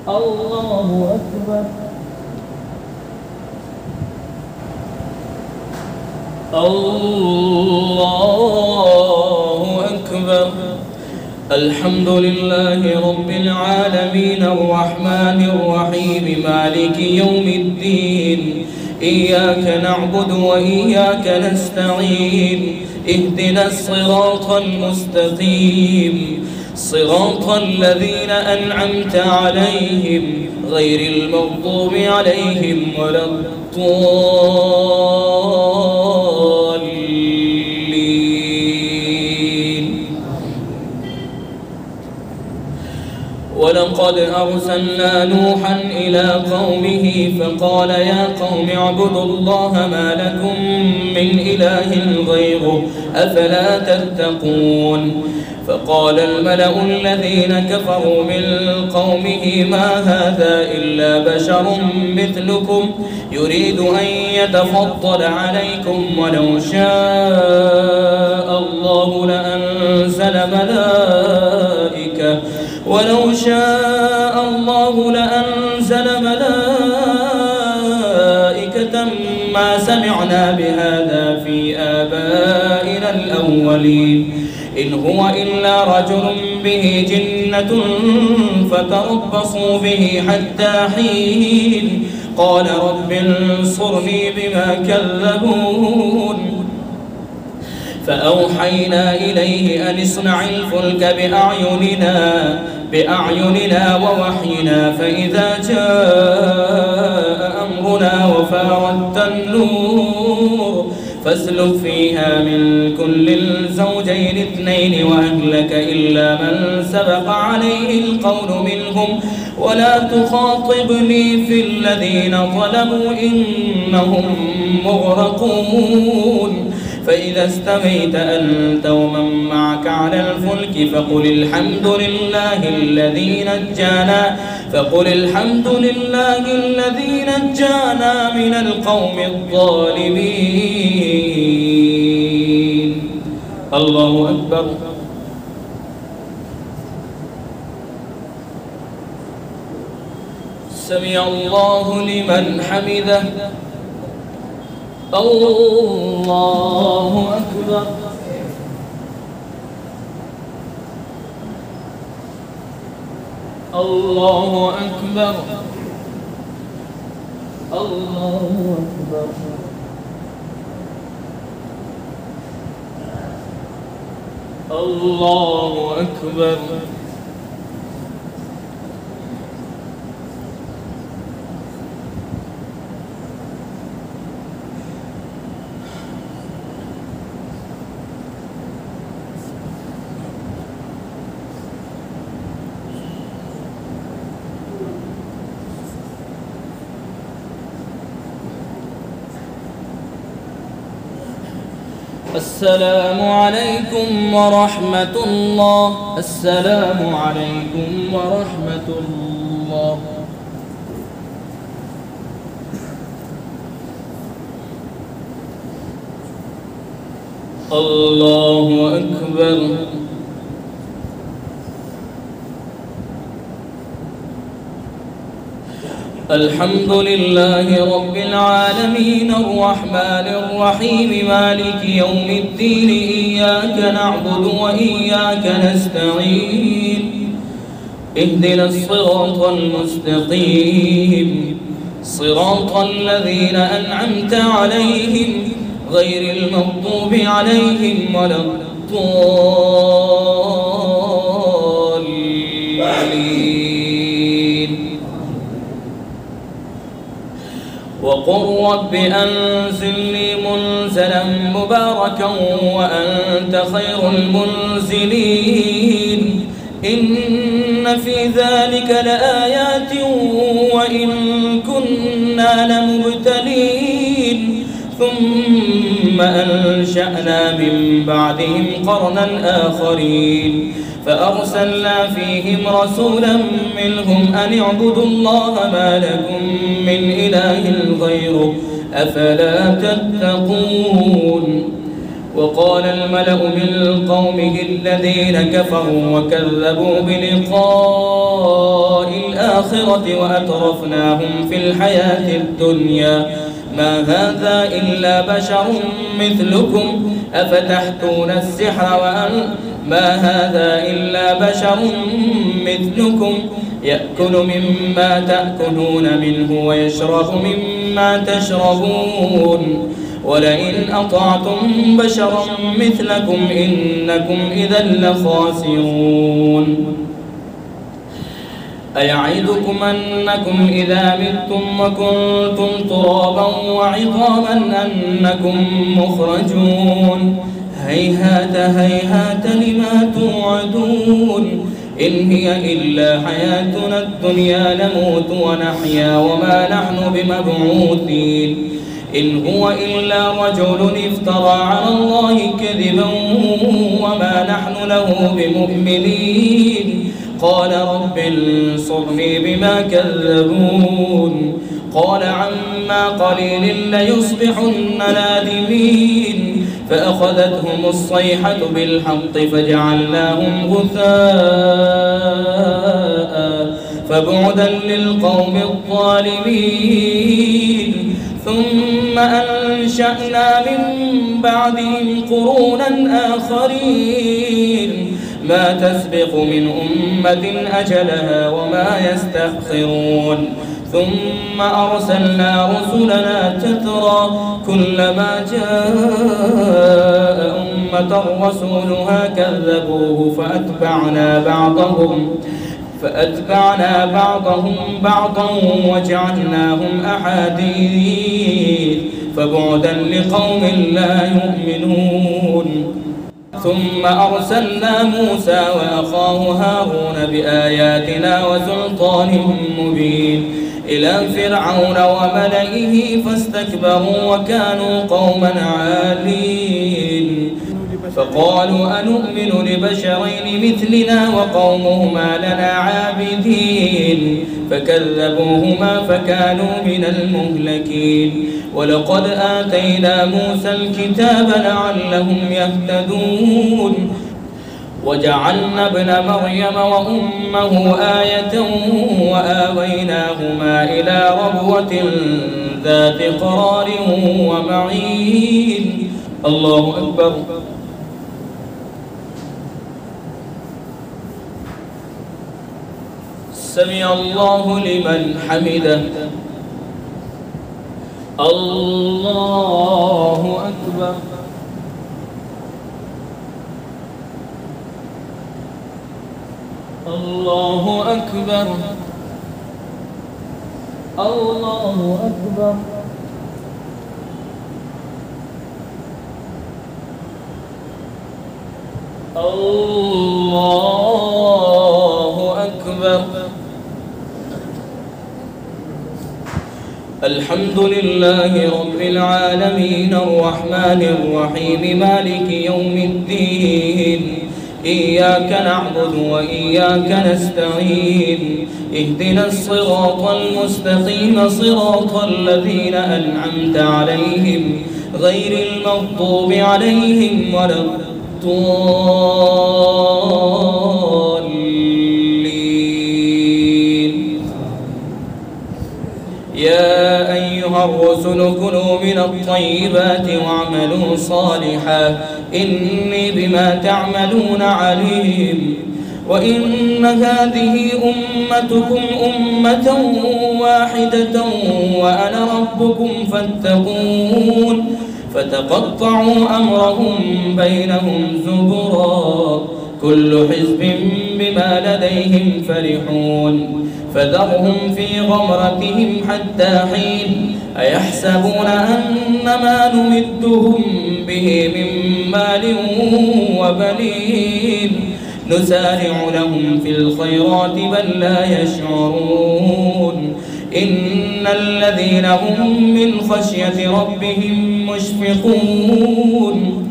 الله أكبر. الله أكبر. الحمد لله رب العالمين الرحمن الرحيم مالك يوم الدين إياك نعبد وإياك نستعين اهدنا الصراط المستقيم صراط الذين أنعمت عليهم غير المغضوب عليهم ولا الضالين. ولقد أرسلنا نوحا إلى قومه فقال يا قوم اعبدوا الله ما لكم من إله غيره أفلا تتقون. فقال الملأ الذين كفروا من قومه ما هذا إلا بشر مثلكم يريد أن يتفضل عليكم ولو شاء الله لأنزل ملائكة ما سمعنا بهذا في آبائنا الأولين إن هو إلا رجل به جنة فتربصوا به حتى حين. قال رب انصرني بما كذبون. فأوحينا إليه أن اصنع الفلك بأعيننا ووحينا فإذا جاء أمرنا وفارت النور فاسلك فيها من كل زوجين 2 وأهلك إلا من سبق عليه القول منهم ولا تخاطبني في الذين ظلموا إنهم مغرقون. فإذا استويت أنت ومن معك على الفلك فقل الحمد لله الذي نجانا من القوم الظالمين. الله أكبر. سمع الله لمن حمده. الله أكبر. الله أكبر. الله أكبر. الله أكبر. السلام عليكم ورحمة الله. السلام عليكم ورحمة الله. الله أكبر. الحمد لله رب العالمين الرحمن الرحيم مالك يوم الدين إياك نعبد وإياك نستعين اهدنا الصراط المستقيم صراط الذين أنعمت عليهم غير المغضوب عليهم ولا الضالين. وقل رب أنزلني منزلا مباركا وأنت خير المنزلين. إن في ذلك لآيات وإن كنا لمبتلين. ثم أنشأنا من بعدهم قرنا آخرين فأرسلنا فيهم رسولا منهم أن اعبدوا الله ما لكم من إله غيره أفلا تتقون. وقال الملأ من قومه الذين كفروا وكذبوا بلقاء الآخرة وأترفناهم في الحياة الدنيا ما هذا إلا بشر مثلكم أفتحتون السحر ما هذا إلا بشر مثلكم يأكل مما تأكلون منه ويشرب مما تشربون ولئن أطعتم بشرا مثلكم إنكم إذا لخاسرون. أيعدكم أنكم إذا متم وكنتم ترابا وعظاما أنكم مخرجون هيهات هيهات لما توعدون إن هي إلا حياتنا الدنيا نموت ونحيا وما نحن بمبعوثين إن هو إلا رجل افترى على الله كذبا وما نحن له بمؤمنين. قال رب انصرني بما كذبون. قال عما قليل ليصبحن نادمين فأخذتهم الصيحة بالحق فجعلناهم غثاء فبعدا للقوم الظالمين. ثم أنشأنا من بعدهم قرونا آخرين ما تسبق من أمة أجلها وما يستأخرون. ثم أرسلنا رسلنا تترى كلما جاء أمة رسولها كذبوه فأتبعنا بعضهم بعضا وجعلناهم أحاديث فبعدا لقوم لا يؤمنون. ثم أرسلنا موسى وأخاه هارون بآياتنا وسلطان مبين إلى فرعون وملئه فاستكبروا وكانوا قوما عالين فقالوا أنؤمن لبشرين مثلنا وقومهما لنا عابدين فكذبوهما فكانوا من المهلكين. ولقد آتينا موسى الكتاب لعلهم يهتدون. وجعلنا ابن مريم وأمه آية وآويناهما إلى ربوة ذات قرار ومعين. الله أكبر. سمع الله لمن حمده. الله أكبر. الله أكبر. الله أكبر. الله أكبر. الحمد لله رب العالمين الرحمن الرحيم مالك يوم الدين. إياك نعبد وإياك نستعين. اهدنا الصراط المستقيم صراط الذين أنعمت عليهم غير المغضوب عليهم ولا الضالين. يا أيها الرسل كلوا من الطيبات واعملوا صالحا إني بما تعملون عليم. وإن هذه أمتكم أمة واحدة وأنا ربكم فاتقون. فتقطعوا أمرهم بينهم زبرا كل حزب بما لديهم فرحون. فذرهم في غمرتهم حتى حين. أيحسبون أن ما نمدهم به من مال وبنين نسارع لهم في الخيرات بل لا يشعرون. إن الذين هم من خشية ربهم مشفقون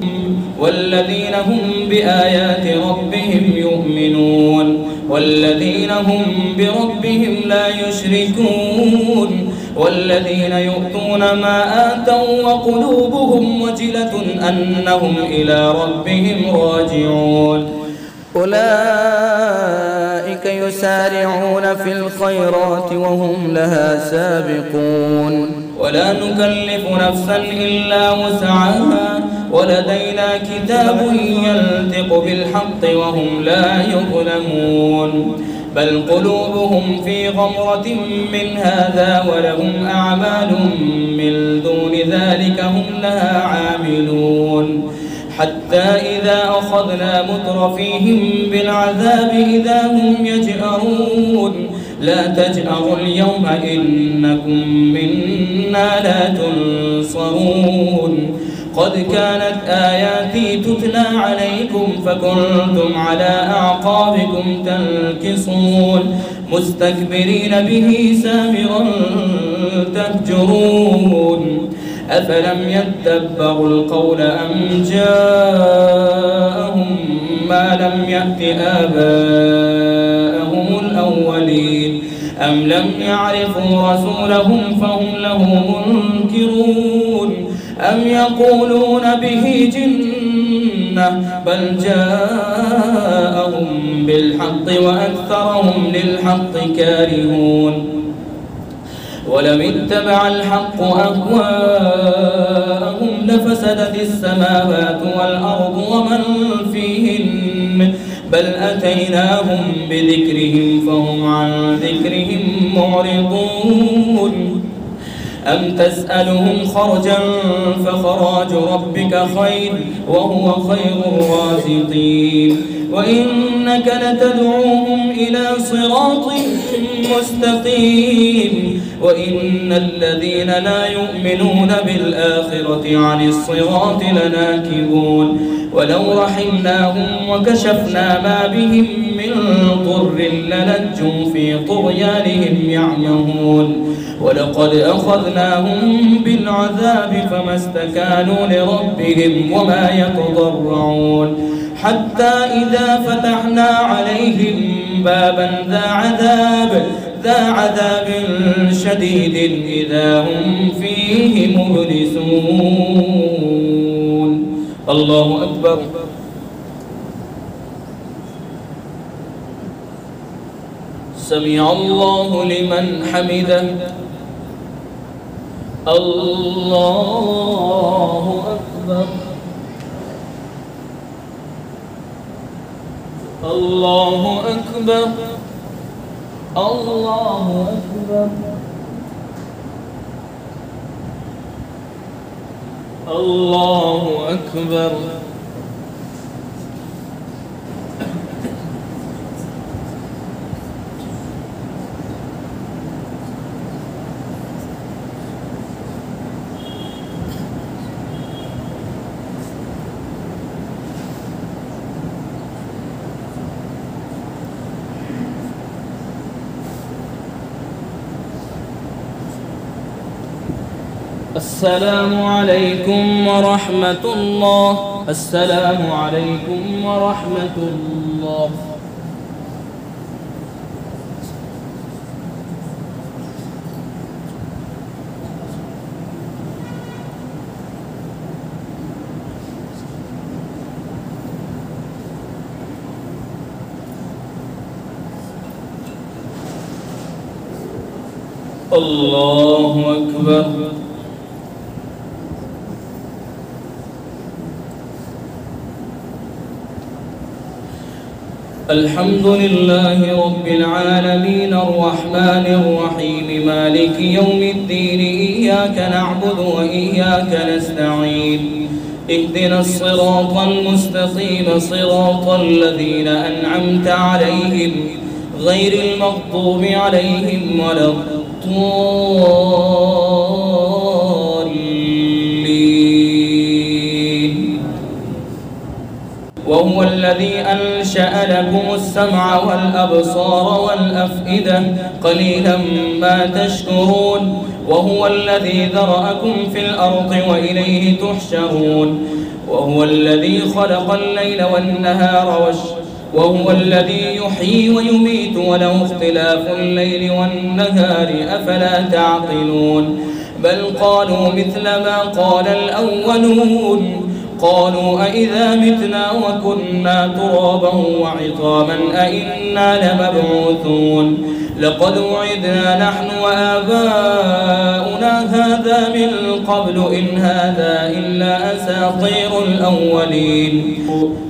والذين هم بآيات ربهم يؤمنون والذين هم بربهم لا يشركون والذين يؤتون ما آتوا وقلوبهم وجلة أنهم إلى ربهم راجعون. أولئك يسارعون في الخيرات وهم لها سابقون. ولا نكلف نفسا إلا وسعها ولدينا كتاب ينطق بالحق وهم لا يظلمون. بل قلوبهم في غمرة من هذا ولهم أعمال من دون ذلك هم لها عاملون. حتى إذا أخذنا مترفيهم بالعذاب إذا هم يجأرون. لا تجأروا اليوم إنكم منا لا تنصرون. قد كانت آياتي تتلى عليكم فكنتم على أعقابكم تنكصون مستكبرين به سامرا تهجرون. أفلم يدبروا القول أم جاءهم ما لم يأت آباءهم الأولين أم لم يعرفوا رسولهم فهم له منكرون أم يقولون به جنة بل جاءهم بالحق وأكثرهم للحق كارهون. ولو اتبع الحق أهواءهم لفسدت السماوات والأرض ومن فيهن بل أتيناهم بذكرهم فهم عن ذكرهم معرضون. أم تسألهم خرجا فخراج ربك خير وهو خير الرازقين. وإنك لتدعوهم إلى صراط مستقيم. وإن الذين لا يؤمنون بالآخرة عن الصراط لناكبون. ولو رحمناهم وكشفنا ما بهم من ضر للجوا في طغيانهم يعمهون. ولقد أخذناهم بالعذاب فما استكانوا لربهم وما يتضرعون حتى إذا فتحنا عليهم بابا ذا عذاب شديد إذا هم فيه مبلسون. الله أكبر. سمع الله لمن حمده. الله أكبر. الله أكبر. الله أكبر. الله أكبر. السلام عليكم ورحمة الله. السلام عليكم ورحمة الله. الله أكبر. الحمد لله رب العالمين الرحمن الرحيم مالك يوم الدين إياك نعبد وإياك نستعين اهدنا الصراط المستقيم صراط الذين أنعمت عليهم غير المغضوب عليهم ولا الضالين. وهو الذي أنشأ لكم السمع والأبصار والأفئدة قليلا ما تشكرون. وهو الذي ذرأكم في الأرض وإليه تحشرون. وهو الذي خلق الليل والنهار وهو الذي يحيي ويميت وله اختلاف الليل والنهار أفلا تعقلون. بل قالوا مثل ما قال الأولون قالوا أئذا متنا وكنا ترابا وعظاما أئنا لمبعوثون لقد وعدنا نحن وآباؤنا هذا من قبل إن هذا إلا أساطير الأولين.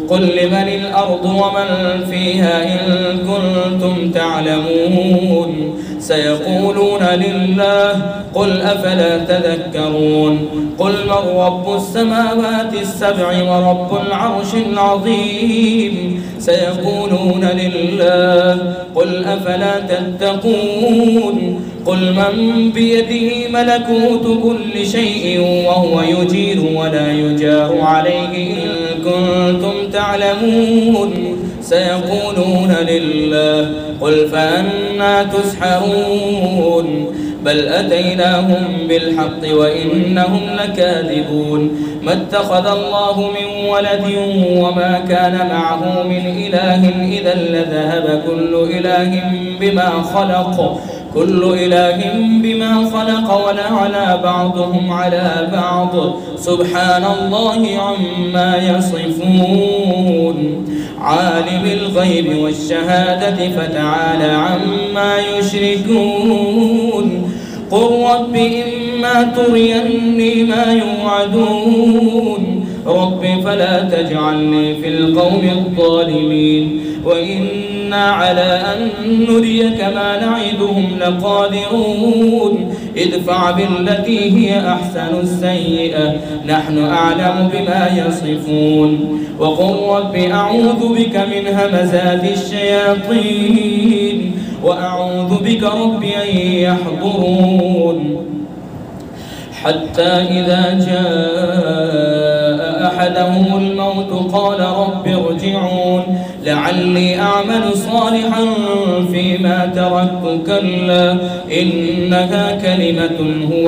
قل لمن الأرض ومن فيها إن كنتم تعلمون سيقولون لله قل أفلا تذكرون. قل من رب السماوات السبع ورب العرش العظيم سيقولون لله قل أفلا تتقون. قل من بيده ملكوت كل شيء وهو يجير ولا يجار عليه إن كنتم تعلمون سيقولون لله قل فأنى تسحرون. بل أتيناهم بالحق وإنهم لكاذبون. ما اتخذ الله من ولد وما كان معه من إله إذا لذهب كل إله بما خلق ولعلى بعضهم على بعض سبحان الله عما يصفون. عالم الغيب والشهادة فتعالى عما يشركون. قل رب إما تريني ما يوعدون رب فلا تجعلني في القوم الظالمين. وإنا على أن نريك ما نعدهم لقادرون. ادفع بالتي هي أحسن السيئة نحن أعلم بما يصفون. وقل رب أعوذ بك من همزات الشياطين وأعوذ بك رب أن يحضرون. حتى إذا جاء أحدهم الموت قال رب ارجعون لعلي أعمل صالحا فيما تركت كلا إنها كلمة هو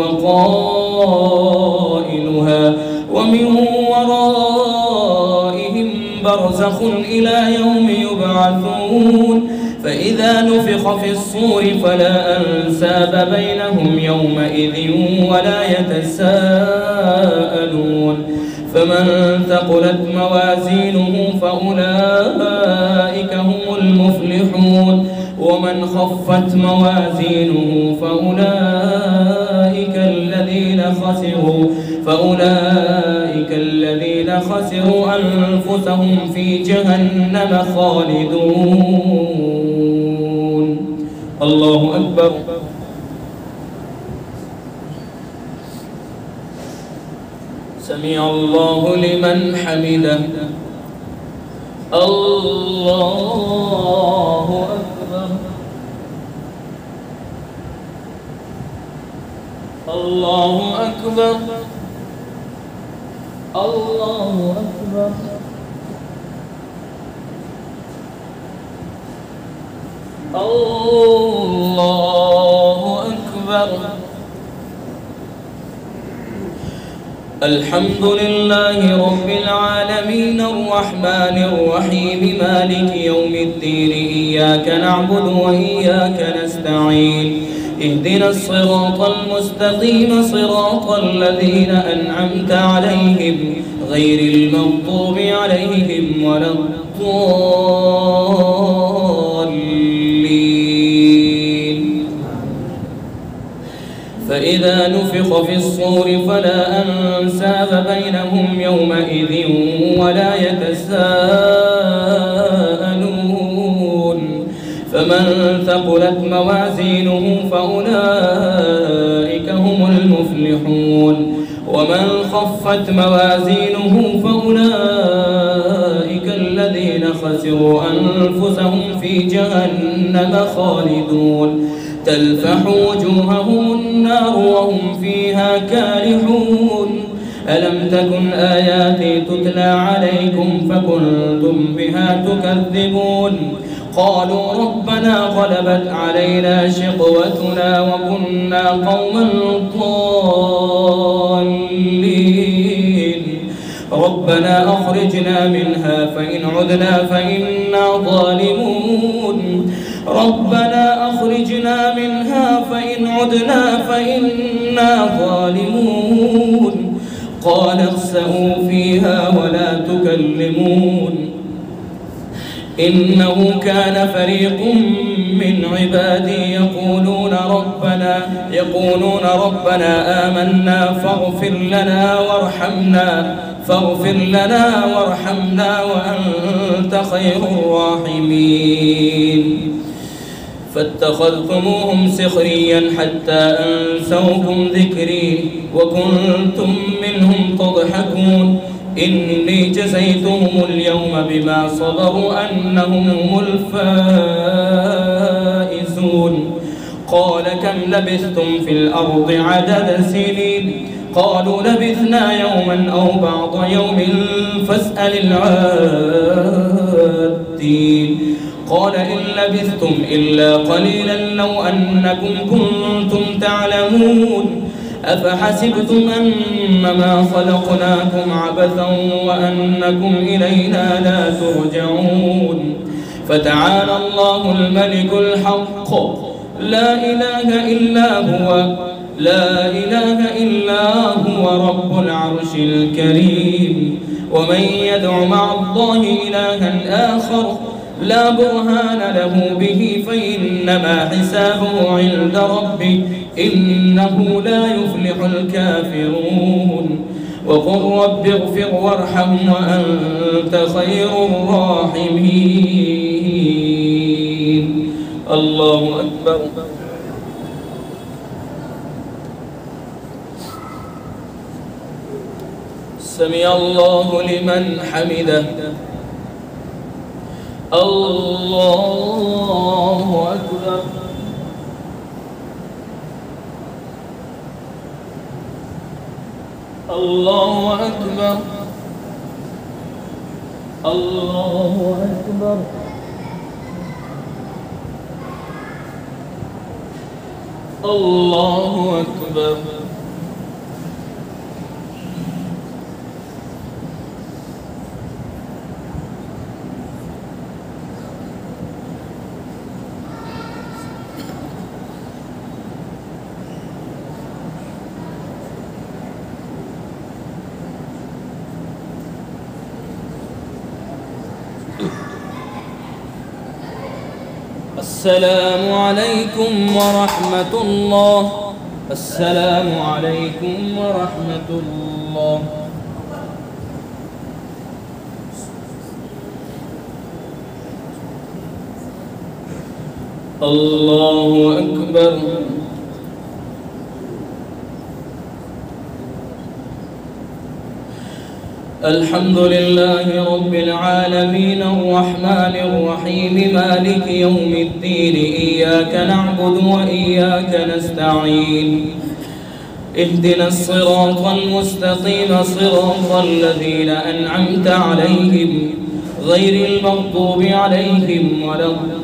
قائلها ومن ورائهم برزخ إلى يوم يبعثون. فإذا نفخ في الصور فلا أنساب بينهم يومئذ ولا يتساءلون. فمن ثقلت موازينه فأولئك هم المفلحون. ومن خفت موازينه فأولئك الذين خسروا أنفسهم في جهنم خالدون. الله أكبر. سمع الله لمن حمده. الله أكبر. الله أكبر. الله أكبر. الله أكبر. الحمد لله رب العالمين الرحمن الرحيم مالك يوم الدين إياك نعبد وإياك نستعين اهدنا الصراط المستقيم صراط الذين أنعمت عليهم غير المغضوب عليهم ولا الضالين. فإذا نفخ في الصور فلا أنساب بينهم يومئذ ولا يتساءلون. فمن ثقلت موازينه فأولئك هم المفلحون ومن خفت موازينه فأولئك الذين خسروا أنفسهم في جهنم خالدون. تلفح وجوههم النار وهم فيها كالحون. ألم تكن آياتي تتلى عليكم فكنتم بها تكذبون. قالوا ربنا غلبت علينا شقوتنا وكنا قوما ضالين. ربنا أخرجنا منها فإن عدنا فإنا ظالمون. ربنا أخرجنا منها فإن عدنا فإنا ظالمون. قال اخسئوا فيها ولا تكلمون. إنه كان فريق من عبادي يقولون ربنا آمنا فاغفر لنا وارحمنا وأنت خير الراحمين. فاتخذتموهم سخريا حتى أنسوكم ذكري وكنتم منهم تضحكون. إني جزيتهم اليوم بما صبروا أنهم هم الفائزون. قال كم لبثتم في الأرض عدد سنين؟ قالوا لبثنا يوما أو بعض يوم فاسأل العادين. قال إن لبثتم إلا قليلا لو أنكم كنتم تعلمون. أفحسبتم أنما خلقناكم عبثا وأنكم إلينا لا ترجعون. فتعالى الله الملك الحق لا إله إلا هو رب العرش الكريم. ومن يدع مع الله إلها آخر لا برهان له به فإنما حسابه عند ربه إنه لا يفلح الكافرون. وقل رب اغفر وارحم وأنت خير الراحمين. الله أكبر. سمع الله لمن حمده. الله أكبر. الله أكبر. الله أكبر. الله أكبر. السلام عليكم ورحمة الله. السلام عليكم ورحمة الله. الله أكبر. الحمد لله رب العالمين الرحمن الرحيم مالك يوم الدين إياك نعبد وإياك نستعين اهدنا الصراط المستقيم صراط الذين أنعمت عليهم غير المغضوب عليهم ولا الضالين.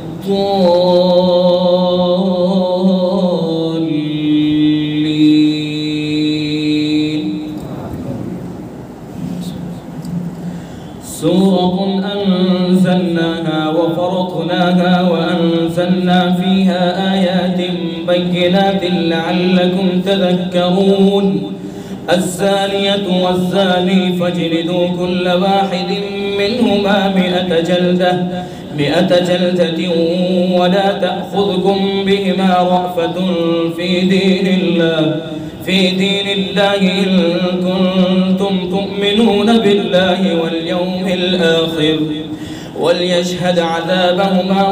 سورة أنزلناها وفرضناها وأنزلنا فيها آيات بينات لعلكم تذكرون. الزانية والزاني فاجلدوا كل واحد منهما 100 جلدة ولا تأخذكم بهما رأفة في دين الله إن كنتم تؤمنون بالله واليوم الآخر وليشهد عذابهما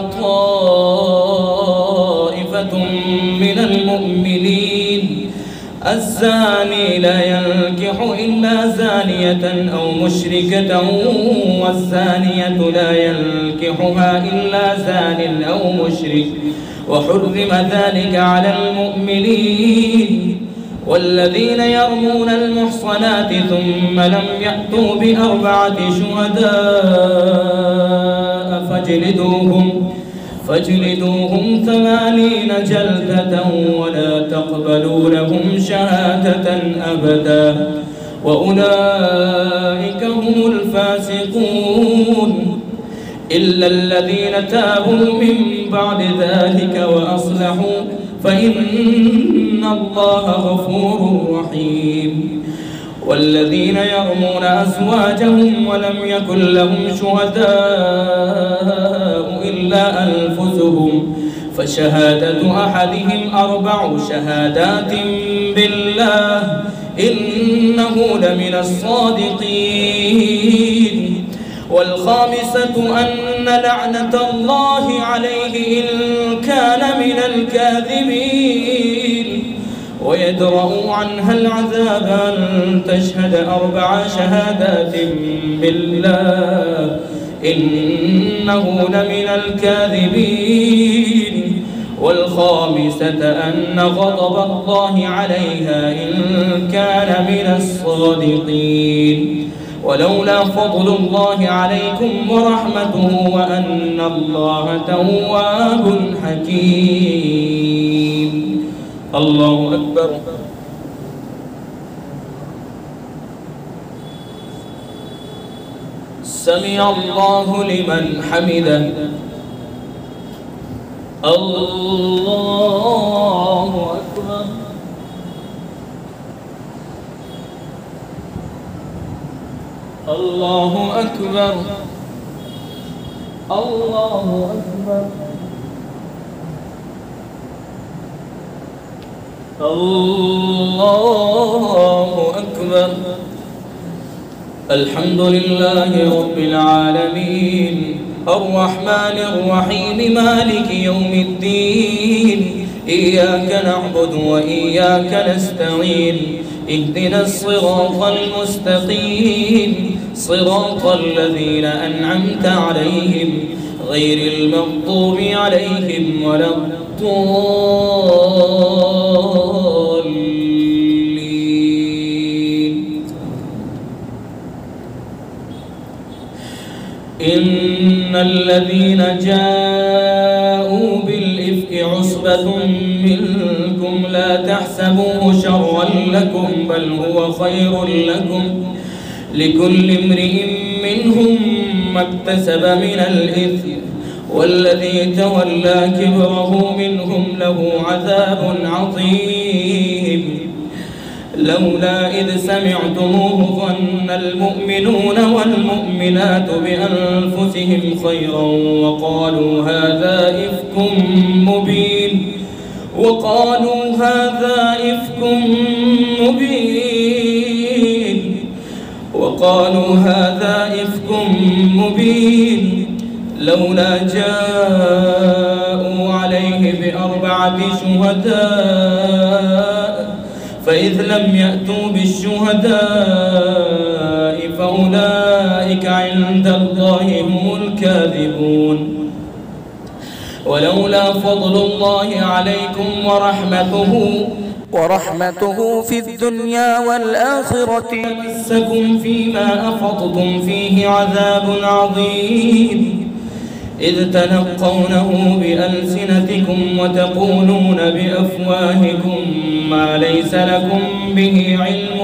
طائفة من المؤمنين. الزاني لا ينكح إلا زانية أو مشركة والزانية لا ينكحها إلا زان أو مشرك وحرم ذلك على المؤمنين. والذين يرمون المحصنات ثم لم يأتوا ب4 شهداء فاجلدوهم 80 جلدة ولا تقبلوا لهم شهادة أبدا وأولئك هم الفاسقون إلا الذين تابوا من بعد ذلك وأصلحوا فإن الله غفور رحيم. والذين يرمون أزواجهم ولم يكن لهم شهداء إلا أنفسهم فشهادة أحدهم 4 شهادات بالله إنه لمن الصادقين. والخامسة أن لعنة الله عليه إن كان من الكاذبين ويدرأ عنها العذاب أن تشهد 4 شهادات بالله إنه لمن الكاذبين. والخامسة أن غضب الله عليها إن كان من الصادقين. ولولا فضل الله عليكم ورحمته وأن الله تواب حكيم. الله أكبر. سمع الله لمن حمده. الله أكبر. الله أكبر. الله أكبر. الله أكبر. الحمد لله رب العالمين الرحمن الرحيم مالك يوم الدين إياك نعبد وإياك نستعين اهدنا الصراط المستقيم صراط الذين أنعمت عليهم غير المغضوب عليهم ولا الضالين. إن الذين جاءوا بالإفك عصبة منكم لا تحسبوه شرا لكم بل هو خير لكم لكل امرئ منهم ما اكتسب من الإثم والذي تولى كبره منهم له عذاب عظيم. لولا إذ سمعتموه ظن المؤمنون والمؤمنات بأنفسهم خيرا وقالوا هذا إفك مبين لولا جاءوا عليه بأربعة شهداء فإذ لم يأتوا بالشهداء فأولئك عند الله هم الكاذبون. ولولا فضل الله عليكم ورحمته في الدنيا والآخرة لمسكم فيما أفضتم فيه عذاب عظيم إذ تلقونه بألسنتكم وتقولون بأفواهكم ما ليس لكم به علم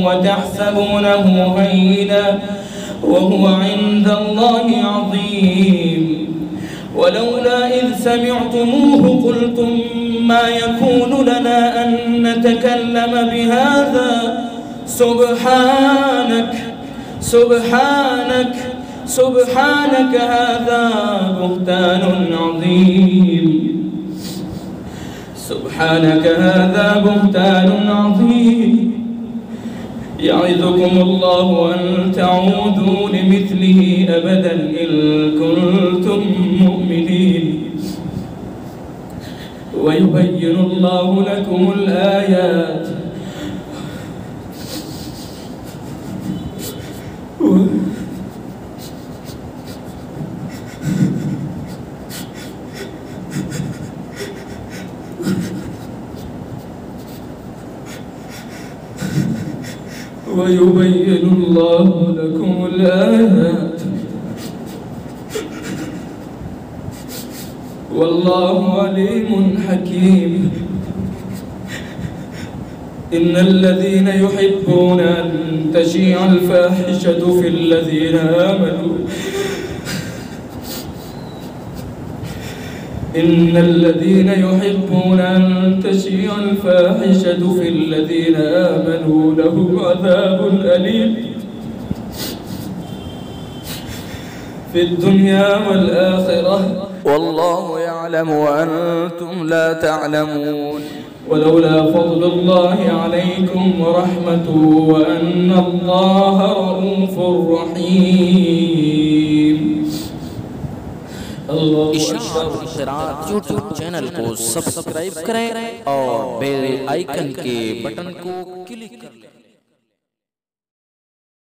وتحسبونه هينا وهو عند الله عظيم. ولولا إذ سمعتموه قلتم ما يكون لنا أن نتكلم بهذا سبحانك هذا بهتان عظيم يعظكم الله أن تعودوا لمثله أبدا إن كنتم مؤمنين ويبين الله لكم الآيات والله عليم حكيم. إن الذين يحبون أن تشيع الفاحشة في الذين آمنوا لهم عذاب أليم في الدنيا والآخرة والله يعلم وأنتم لا تعلمون. ولولا فضل الله عليكم ورحمته وأن الله رؤوف رحيم. यूट्यूब चैनल को सब्सक्राइब करें और बेल आइकन के बटन को क्लिक कर लें।